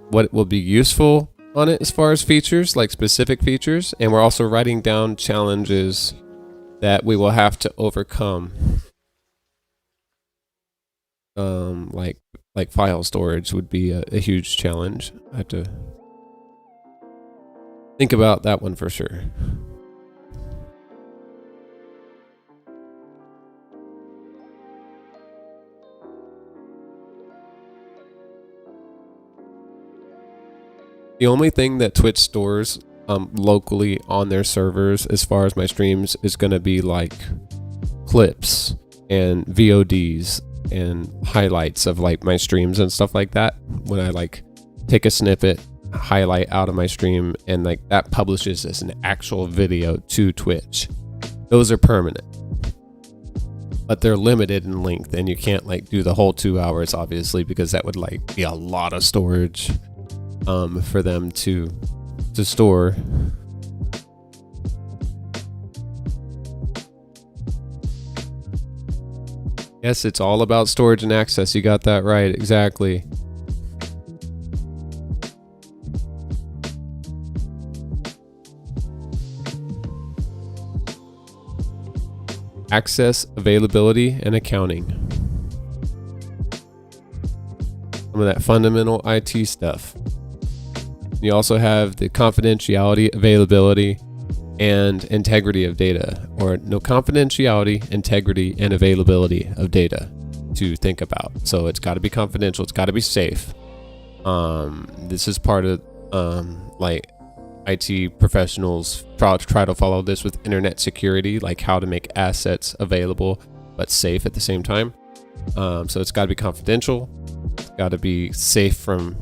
what it will be useful on it as far as features, like specific features, and we're also writing down challenges that we will have to overcome. Like file storage would be a huge challenge. I have to think about that one for sure. The only thing that Twitch stores locally on their servers as far as my streams is going to be like clips and VODs and highlights of like my streams and stuff like that. When I like take a snippet, highlight out of my stream, and like that publishes as an actual video to Twitch. Those are permanent, but they're limited in length, and you can't like do the whole 2 hours, obviously, because that would like be a lot of storage for them to store. Yes, it's all about storage and access. You got that right. Exactly. Access, availability, and accounting. Some of that fundamental IT stuff. You also have the confidentiality, availability, and integrity of data, or no confidentiality, integrity, and availability of data to think about. So it's got to be confidential. It's got to be safe. This is part of like IT professionals try to follow this with internet security, like how to make assets available but safe at the same time. So it's got to be confidential. It's got to be safe from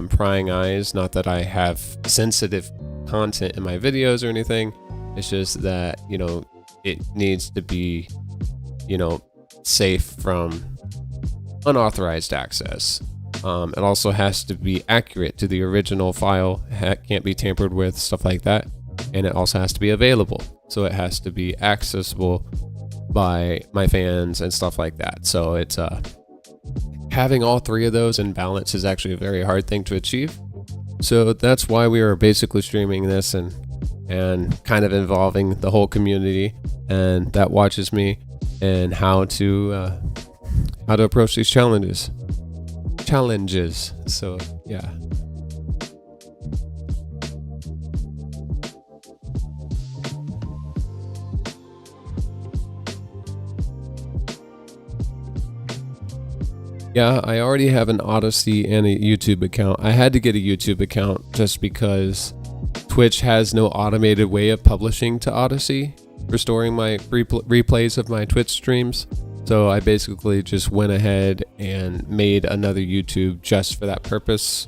prying eyes. Not that I have sensitive content in my videos or anything. It's just that, you know, it needs to be, you know, safe from unauthorized access. It also has to be accurate to the original file. It can't be tampered with, stuff like that. And it also has to be available. So it has to be accessible by my fans and stuff like that. So it's having all three of those in balance is actually a very hard thing to achieve. So that's why we are basically streaming this and kind of involving the whole community and that watches me and how to approach these challenges. So yeah. Yeah, I already have an Odyssey and a YouTube account. I had to get a YouTube account just because Twitch has no automated way of publishing to Odyssey, restoring my replays of my Twitch streams. So I basically just went ahead and made another YouTube just for that purpose.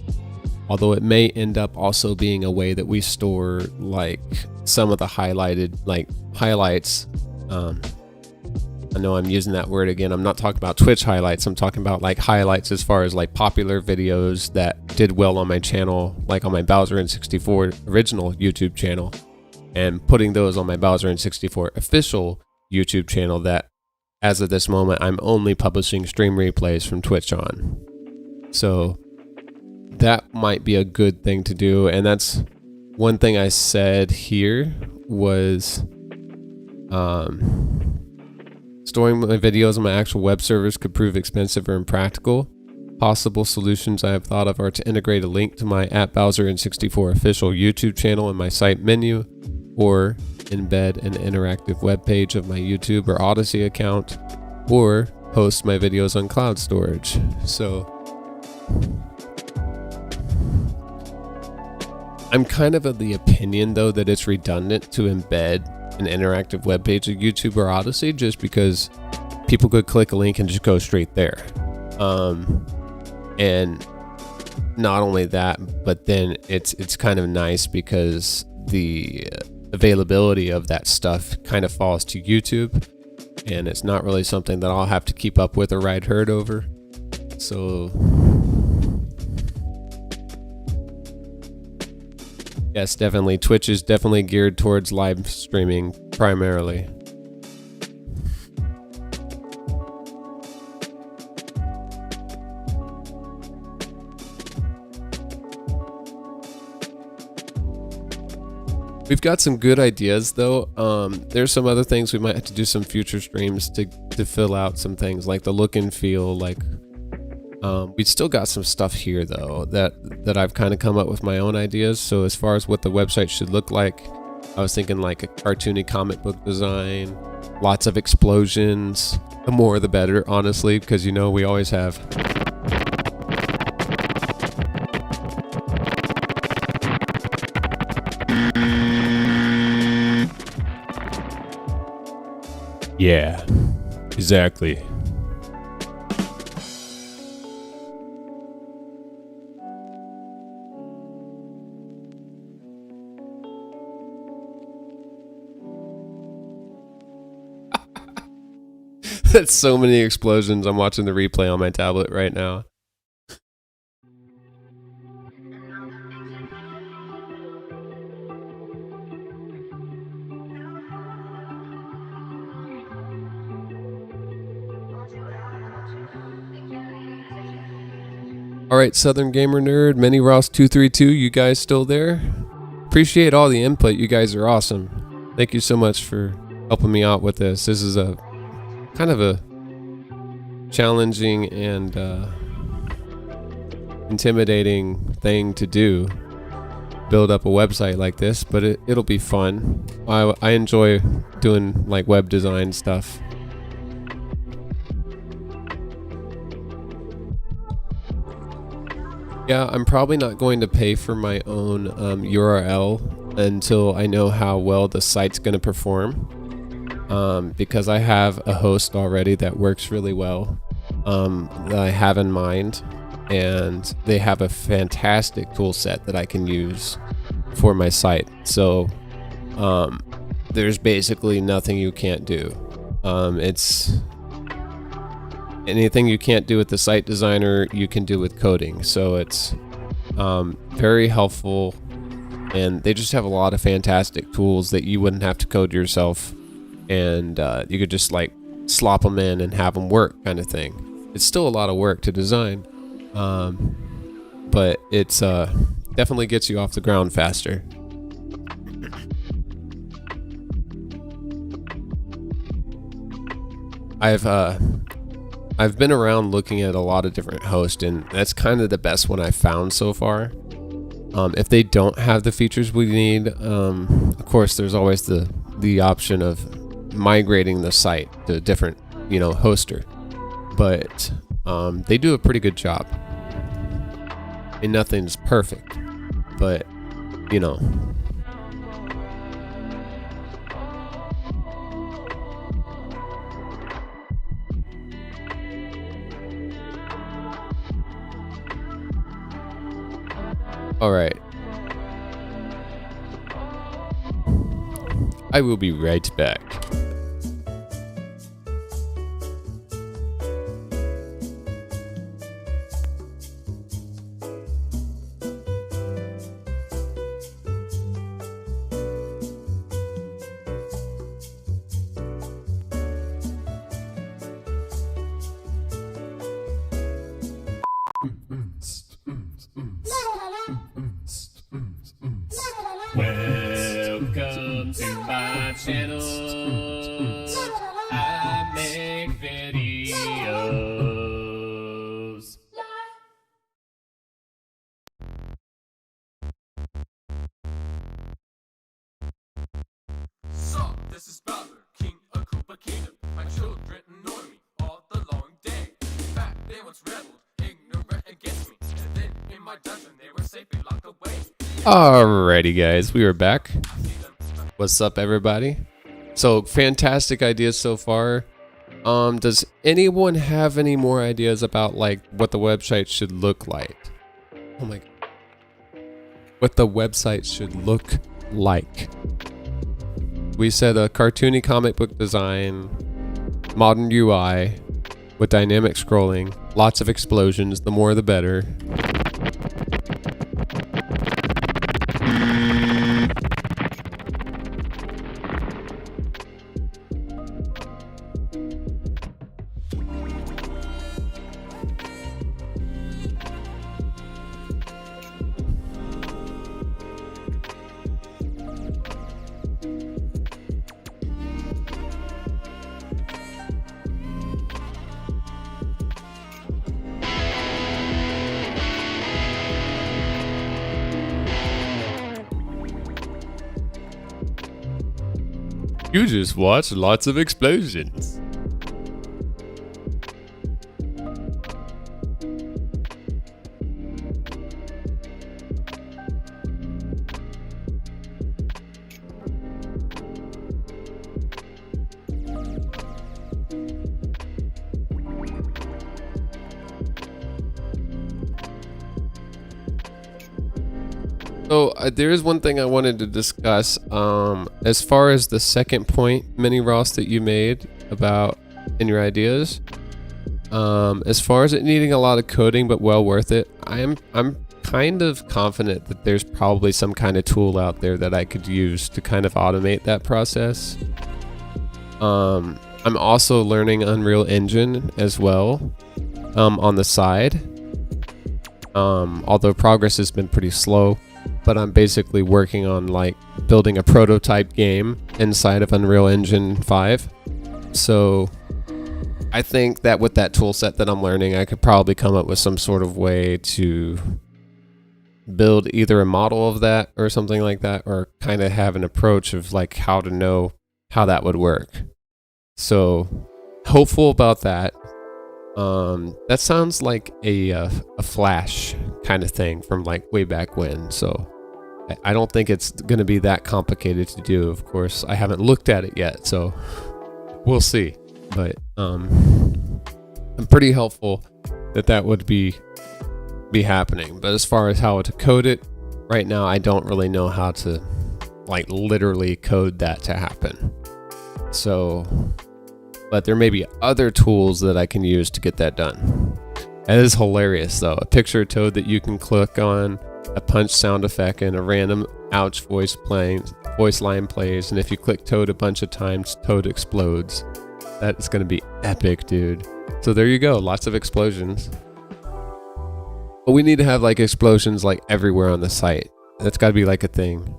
Although it may end up also being a way that we store like some of the highlighted highlights. I know I'm using that word again. I'm not talking about Twitch highlights. I'm talking about like highlights as far as like popular videos that did well on my channel, like on my BowserN64 original YouTube channel, and putting those on my BowserN64 official YouTube channel that as of this moment, I'm only publishing stream replays from Twitch on. So that might be a good thing to do. And that's one thing I said here was, storing my videos on my actual web servers could prove expensive or impractical. possible solutions I have thought of are to integrate a link to my @BowserN64 official YouTube channel in my site menu, or embed an interactive web page of my YouTube or Odyssey account, or host my videos on cloud storage. So I'm kind of the opinion though that it's redundant to embed an interactive web page of YouTube or Odyssey, just because people could click a link and just go straight there. And not only that, but then it's kind of nice because the availability of that stuff kind of falls to YouTube, and it's not really something that I'll have to keep up with or ride herd over. So yes, definitely Twitch is definitely geared towards live streaming primarily. We've got some good ideas though. There's some other things we might have to do some future streams to fill out some things like the look and feel. Like we still got some stuff here though that I've kind of come up with my own ideas. So as far as what the website should look like, I was thinking like a cartoony comic book design, lots of explosions. The more the better, honestly, because you know we always have. Yeah, exactly. That's so many explosions. I'm watching the replay on my tablet right now. Alright, Southern Gamer Nerd, Mini Ross 232, you guys still there? Appreciate all the input, you guys are awesome. Thank you so much for helping me out with this. This is a kind of a challenging and intimidating thing to do. Build up a website like this, but it'll be fun. I enjoy doing like web design stuff. Yeah, I'm probably not going to pay for my own URL until I know how well the site's going to perform, because I have a host already that works really well, that I have in mind, and they have a fantastic tool set that I can use for my site. So there's basically nothing you can't do. It's anything you can't do with the site designer, you can do with coding. So it's very helpful, and they just have a lot of fantastic tools that you wouldn't have to code yourself, and you could just like slop them in and have them work, kind of thing. It's still a lot of work to design, but it's definitely gets you off the ground faster. I've been around looking at a lot of different hosts, and that's kind of the best one I've found so far. If they don't have the features we need, of course, there's always the option of migrating the site to a different, hoster. But they do a pretty good job. And nothing's perfect, but Alright. I will be right back.
Welcome to my channel. I make videos.
this is Bowser, King of Koopa Kingdom. My children annoy me all the long day. In fact, they once rebelled, ignorant against me. And then in my dungeon, they were safely locked away.
Alrighty, guys, we are back. What's up, everybody? So, fantastic ideas so far. Does anyone have any more ideas about like what the website should look like? Oh my god. What the website should look like. We said a cartoony comic book design, modern UI with dynamic scrolling, lots of explosions, the more the better. You just watched lots of explosions. So there is one thing I wanted to discuss. As far as the second point, mini Ross, that you made about in your ideas. As far as it needing a lot of coding but well worth it, I'm kind of confident that there's probably some kind of tool out there that I could use to kind of automate that process. I'm also learning Unreal Engine as well, on the side. Although progress has been pretty slow. But I'm basically working on like building a prototype game inside of Unreal Engine 5. So I think that with that tool set that I'm learning, I could probably come up with some sort of way to build either a model of that or something like that, or kind of have an approach of like how to know how that would work. So hopeful about that. That sounds like a Flash kind of thing from like way back when. So I don't think it's going to be that complicated to do. Of course, I haven't looked at it yet, so we'll see. But I'm pretty helpful that would be happening. But as far as how to code it, right now I don't really know how to like literally code that to happen. So, but there may be other tools that I can use to get that done. That is hilarious though. A picture Toad that you can click on, a punch sound effect, and a random ouch voice line plays, and if you click Toad a bunch of times, Toad explodes. That is gonna be epic, dude. So there you go, lots of explosions. But we need to have like explosions like everywhere on the site. That's gotta be like a thing.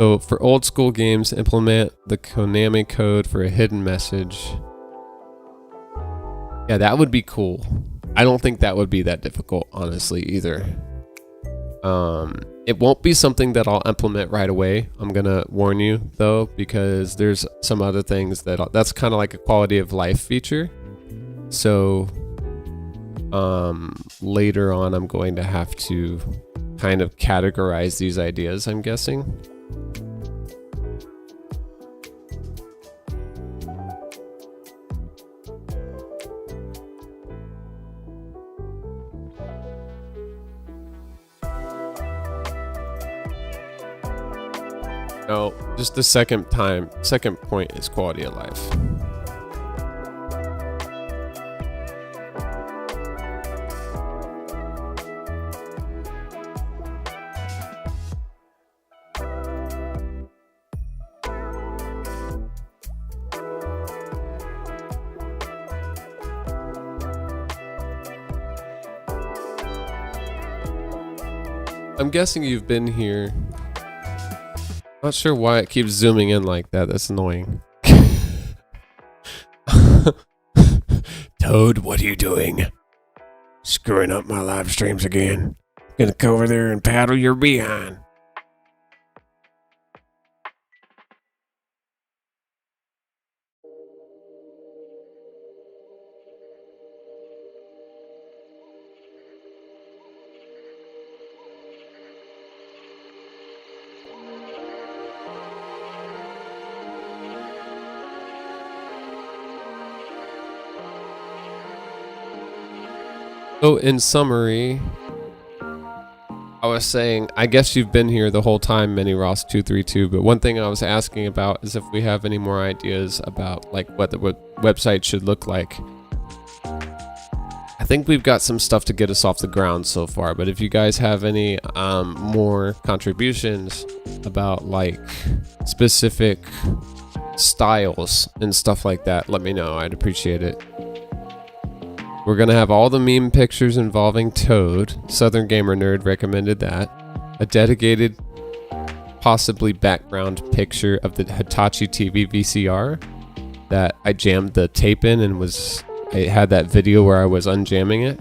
So for old school games, implement the Konami code for a hidden message. Yeah, that would be cool. I don't think that would be that difficult, honestly, either. It won't be something that I'll implement right away. I'm gonna warn you though, because there's some other things that's kind of like a quality of life feature. So later on, I'm going to have to kind of categorize these ideas, I'm guessing. No, just the second point is quality of life. I'm guessing you've been here. Not sure why it keeps zooming in like that. That's annoying. Toad, what are you doing? Screwing up my live streams again. Gonna go over there and paddle your behind. So in summary, I was saying, I guess you've been here the whole time, Mini Ross 232, but one thing I was asking about is if we have any more ideas about like what the website should look like. I think we've got some stuff to get us off the ground so far, but if you guys have any more contributions about like specific styles and stuff like that, let me know. I'd appreciate it. We're gonna have all the meme pictures involving Toad. Southern Gamer Nerd recommended that. A dedicated, possibly background picture of the Hitachi TV VCR that I jammed the tape in and I had that video where I was unjamming it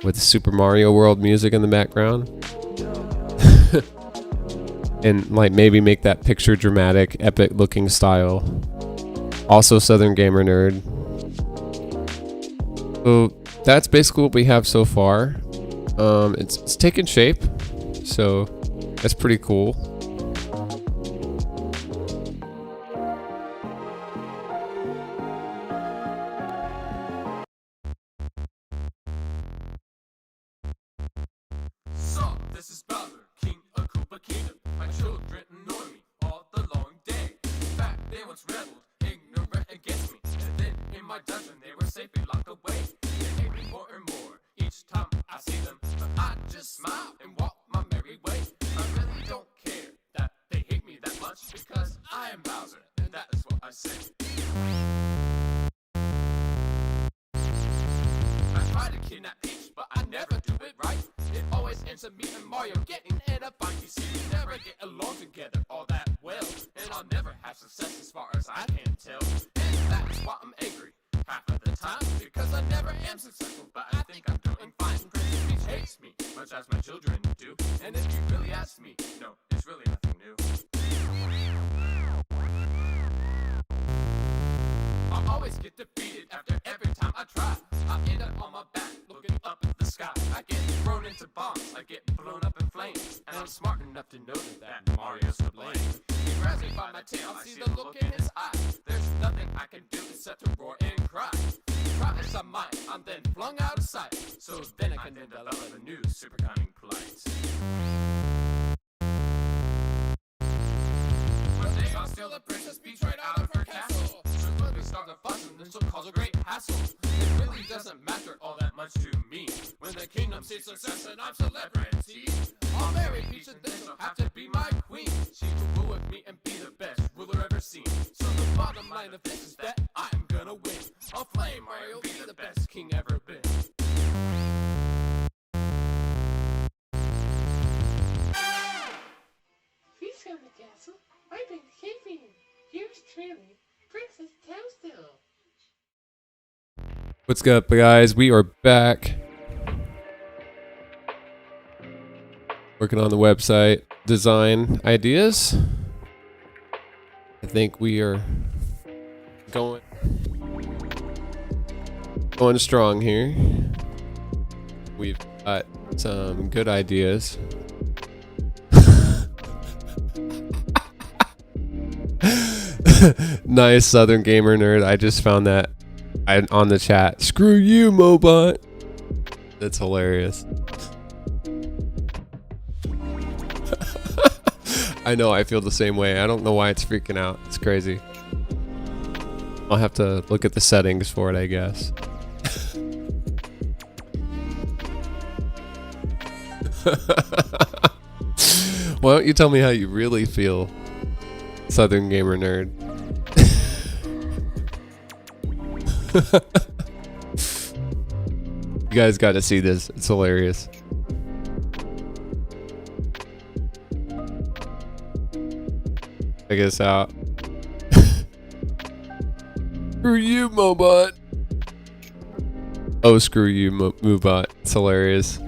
with Super Mario World music in the background. And like maybe make that picture dramatic, epic looking style. Also Southern Gamer Nerd. So that's basically what we have so far. It's taken shape, so that's pretty cool.
So, this is Bowser, King of Koopa Kingdom. My children annoy me all the long day. In fact, they once rebelled, ignorant against me. And then in my dungeon, they were safely locked away. They hate me more and more each time I see them. But I just smile and walk my merry way. I really don't care that they hate me that much because I am Bowser, and that is what I say. I try to kidnap Peach, but I never do it right. It always ends up me and Mario getting in a fight. You see, we never get along together all that well, and I'll never have success as far as I can tell. And that's why I'm angry half of the time, because I never am successful, but I think I'm doing fine. Crazy Peach hates me, much as my children do. And if you really ask me, no, it's really nothing new. I always get defeated after every time I try. I end up on my back, looking up at the sky. I get thrown into bombs, I get blown up in flames. And I'm smart enough to know that Mario's to blame. He grabs me by my tail, I see the look in his eye. There's nothing I can do except to roar and cry. Try as I might, I'm then flung out of sight. So then I can develop a new super cunning plight. One day I'll steal the Princess Peach right out of her castle. She'll quickly start a fuss and then she'll cause a great hassle. It really doesn't matter all that much to me. When the kingdom sees success and I'm celebrity, I'll marry Peach and then she'll have to be my queen. She will woo with me and be the best ruler ever seen. So the bottom line of this is that I'm gonna win. I'll flame Mario, be the best king ever been.
Feast on the castle. I've been keeping. Yours truly, Princess Toadstool.
What's up, guys? We are back. Working on the website design ideas. I think we are going strong here. We've got some good ideas. Nice, Southern Gamer Nerd. I just found that on the chat. Screw you, Mobot. That's hilarious. I know, I feel the same way. I don't know why it's freaking out. It's crazy. I'll have to look at the settings for it, I guess. Why don't you tell me how you really feel, Southern Gamer Nerd? You guys got to see this. It's hilarious. Check this out. Screw you, Mobot. Oh, screw you, Mobot. It's hilarious.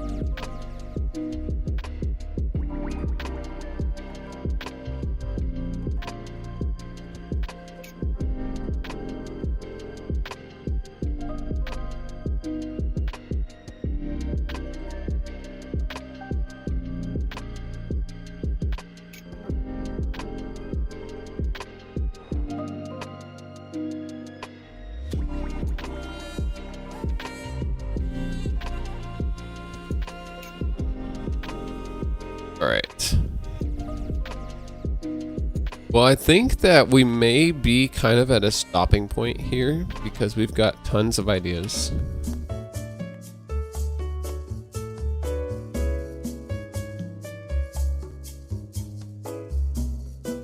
Well, I think that we may be kind of at a stopping point here because we've got tons of ideas.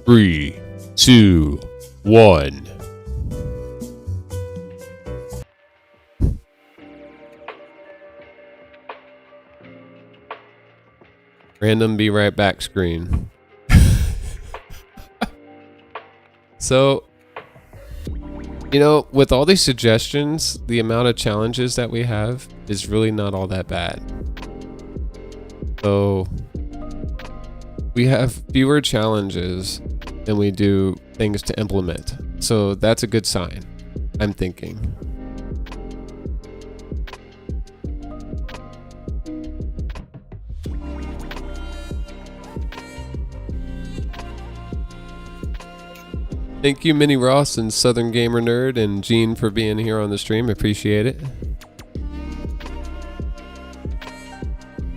Three, two, one. Random be right back screen. So, you know, with all these suggestions, the amount of challenges that we have is really not all that bad. So, we have fewer challenges than we do things to implement. So that's a good sign, I'm thinking. Thank you, Minnie Ross and Southern Gamer Nerd and Gene for being here on the stream. Appreciate it.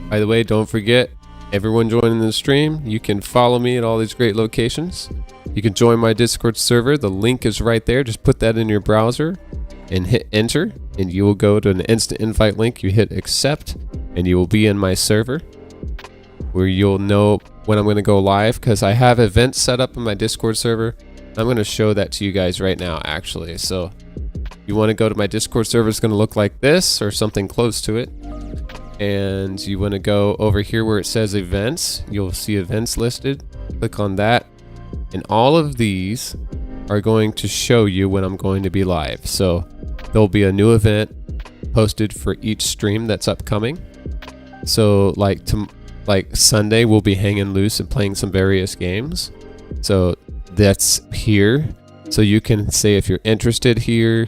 By the way, don't forget, everyone joining the stream, you can follow me at all these great locations. You can join my Discord server. The link is right there. Just put that in your browser and hit enter, and you will go to an instant invite link. You hit accept, and you will be in my server where you'll know when I'm going to go live, because I have events set up in my Discord server. I'm going to show that to you guys right now, actually. So you want to go to my Discord server. It's going to look like this or something close to it. And you want to go over here where it says events. You'll see events listed. Click on that. And all of these are going to show you when I'm going to be live. So there'll be a new event posted for each stream that's upcoming. So like Sunday, we'll be hanging loose and playing some various games. So that's here. So you can say if you're interested here,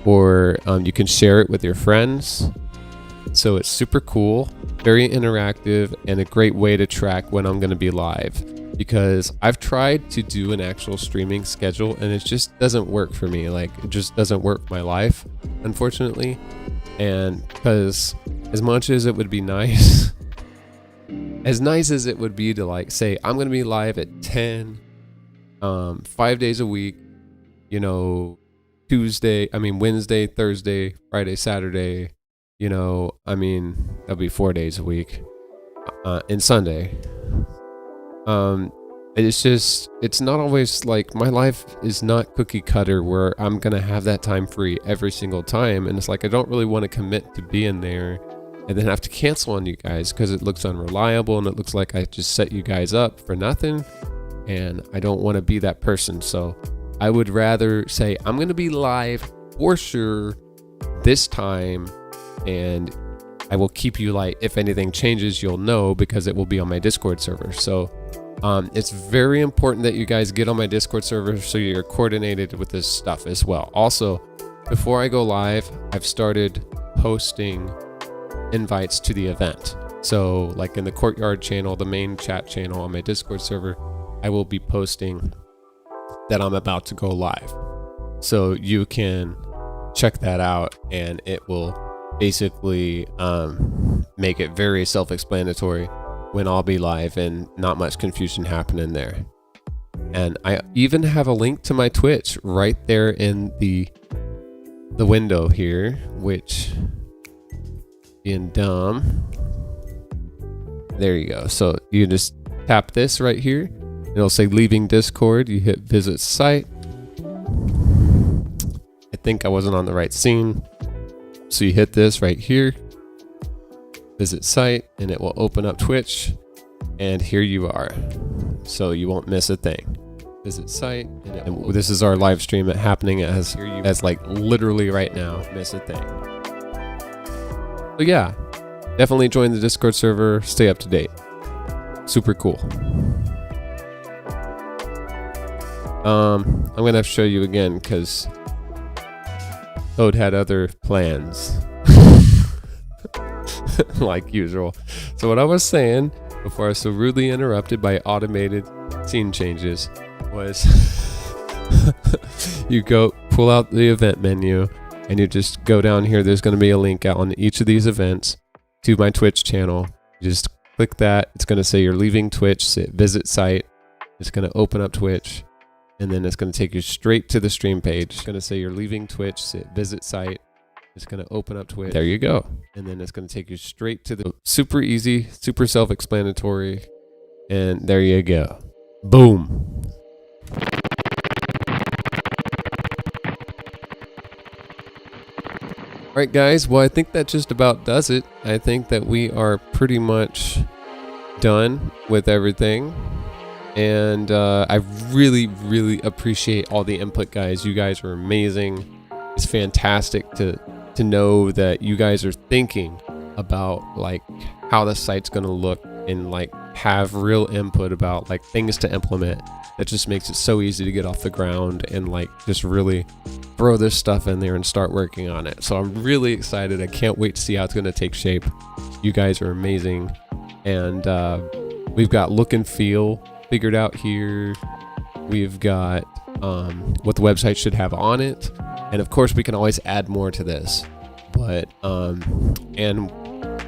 or you can share it with your friends. So it's super cool, very interactive, and a great way to track when I'm going to be live. Because I've tried to do an actual streaming schedule and it just doesn't work for me. Like, it just doesn't work for my life, unfortunately. And because as much as it would be nice, as nice as it would be to like say, I'm going to be live at 10, 5 days a week, you know, Wednesday, Thursday, Friday, Saturday, you know, that'll be 4 days a week, and Sunday. It's not always like, my life is not cookie cutter where I'm going to have that time free every single time. And it's like, I don't really want to commit to being there and then have to cancel on you guys because it looks unreliable and it looks like I just set you guys up for nothing. And I don't want to be that person. So I would rather say, I'm going to be live for sure this time. And I will keep you, like, if anything changes, you'll know because it will be on my Discord server. So it's very important that you guys get on my Discord server so you're coordinated with this stuff as well. Also, before I go live, I've started posting invites to the event. So like in the Courtyard channel, the main chat channel on my Discord server, I will be posting that I'm about to go live. So you can check that out and it will basically make it very self-explanatory when I'll be live and not much confusion happening there. And I even have a link to my Twitch right there in the window here, which, being dumb, there you go. So you just tap this right here. It'll say leaving Discord. You hit visit site. I think I wasn't on the right scene. So you hit this right here, visit site, and it will open up Twitch. And here you are. So you won't miss a thing. Visit site. And this is our live stream happening as like literally right now. Miss a thing. So yeah, definitely join the Discord server. Stay up to date. Super cool. I'm going to have to show you again because Toad had other plans. Like usual. So what I was saying before I was so rudely interrupted by automated scene changes was you go pull out the event menu and you just go down here. There's going to be a link out on each of these events to my Twitch channel. You just click that. It's going to say you're leaving Twitch, visit site. It's going to open up Twitch, and then it's going to take you straight to the stream page. It's going to say you're leaving Twitch, visit site. It's going to open up Twitch. There you go. And then it's going to take you straight to the super easy, super self-explanatory. And there you go. Boom. All right, guys. Well, I think that just about does it. I think that we are pretty much done with everything. And I really, really appreciate all the input, guys. You guys are amazing. It's fantastic to know that you guys are thinking about like how the site's going to look and like have real input about like things to implement. That just makes it so easy to get off the ground and like just really throw this stuff in there and start working on it. So I'm really excited. I can't wait to see how it's going to take shape. You guys are amazing. And we've got look and feel figured out here. We've got what the website should have on it, and of course we can always add more to this. But and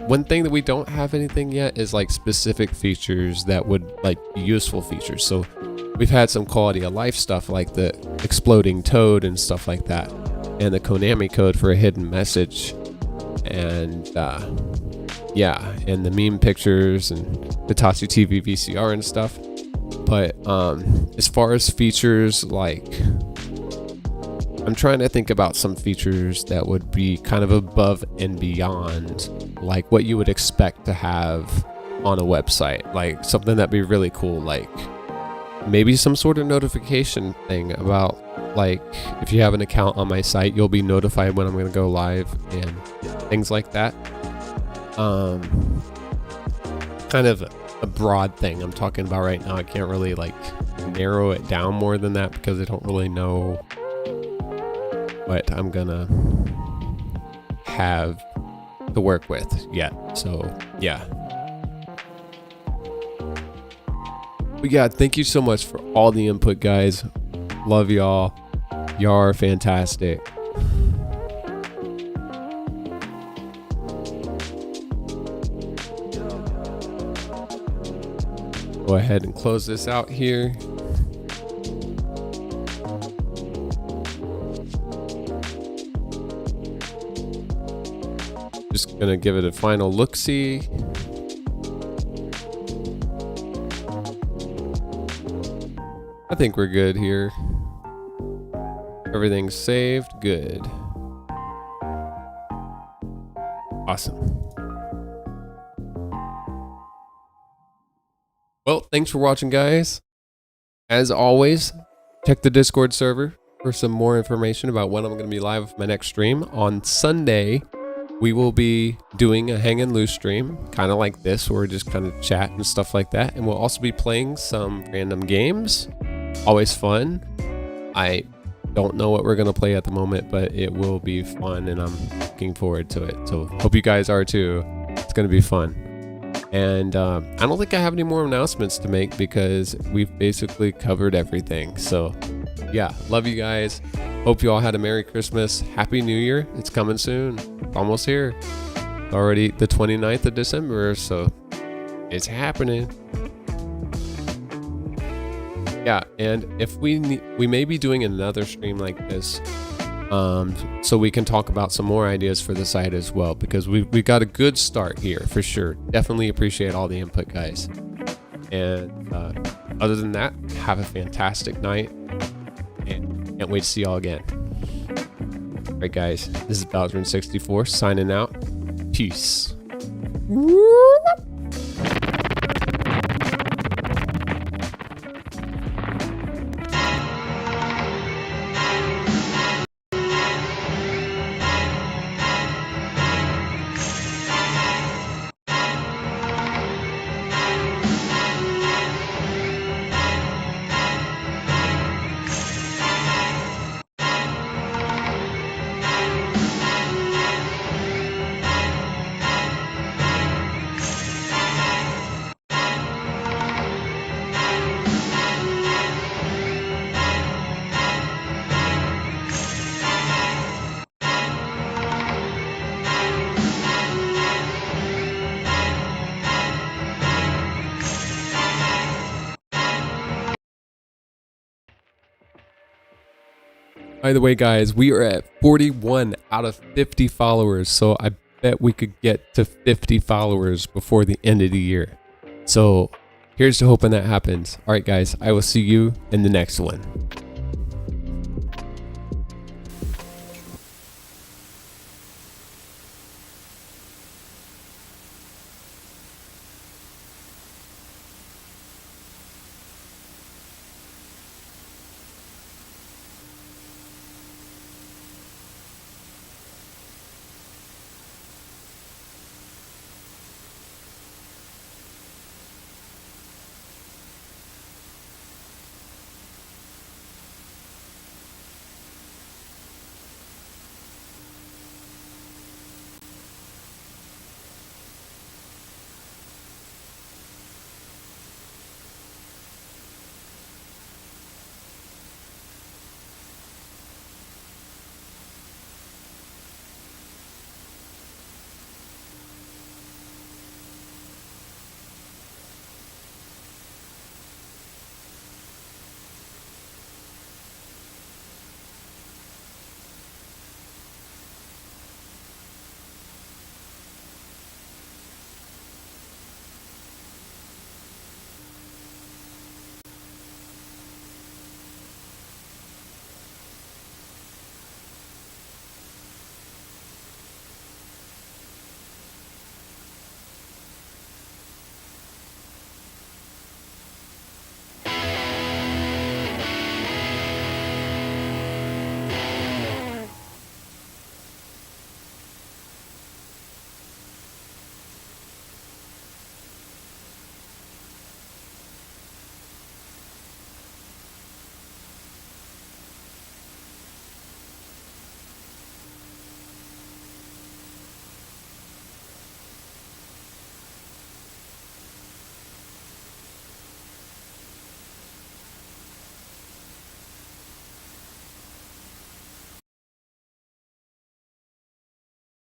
one thing that we don't have anything yet is like specific features that would like be useful features. So we've had some quality of life stuff like the exploding toad and stuff like that, and the Konami code for a hidden message, and yeah, and the meme pictures and the Tatsu TV VCR and stuff. But as far as features, like I'm trying to think about some features that would be kind of above and beyond like what you would expect to have on a website, like something that'd be really cool, like maybe some sort of notification thing about like if you have an account on my site, you'll be notified when I'm going to go live and things like that. Kind of a broad thing I'm talking about right now. I can't really like narrow it down more than that because I don't really know what I'm gonna have to work with yet. So yeah. But yeah, thank you so much for all the input, guys. Love y'all. Y'all are fantastic. Go ahead and close this out here. Just gonna give it a final look-see. I think we're good here. Everything's saved. Good. Awesome. Well, thanks for watching, guys. As always, check the Discord server for some more information about when I'm going to be live with my next stream. On Sunday, we will be doing a hang and loose stream, kind of like this, where we just kind of chat and stuff like that. And we'll also be playing some random games. Always fun. I don't know what we're going to play at the moment, but it will be fun, and I'm looking forward to it. So hope you guys are too. It's going to be fun. And I don't think I have any more announcements to make because we've basically covered everything. So yeah, love you guys. Hope you all had a Merry Christmas. Happy New Year. It's coming soon. Almost here. Already the 29th of December. So it's happening. Yeah, and if we may be doing another stream like this, so we can talk about some more ideas for the site as well, because we got a good start here for sure. Definitely appreciate all the input, guys. And other than that, have a fantastic night, and can't wait to see y'all again. All right, guys, this is BowserN64 signing out. Peace. By the way, guys, we are at 41 out of 50 followers, so I bet we could get to 50 followers before the end of the year. So here's to hoping that happens. All right, guys, I will see you in the next one.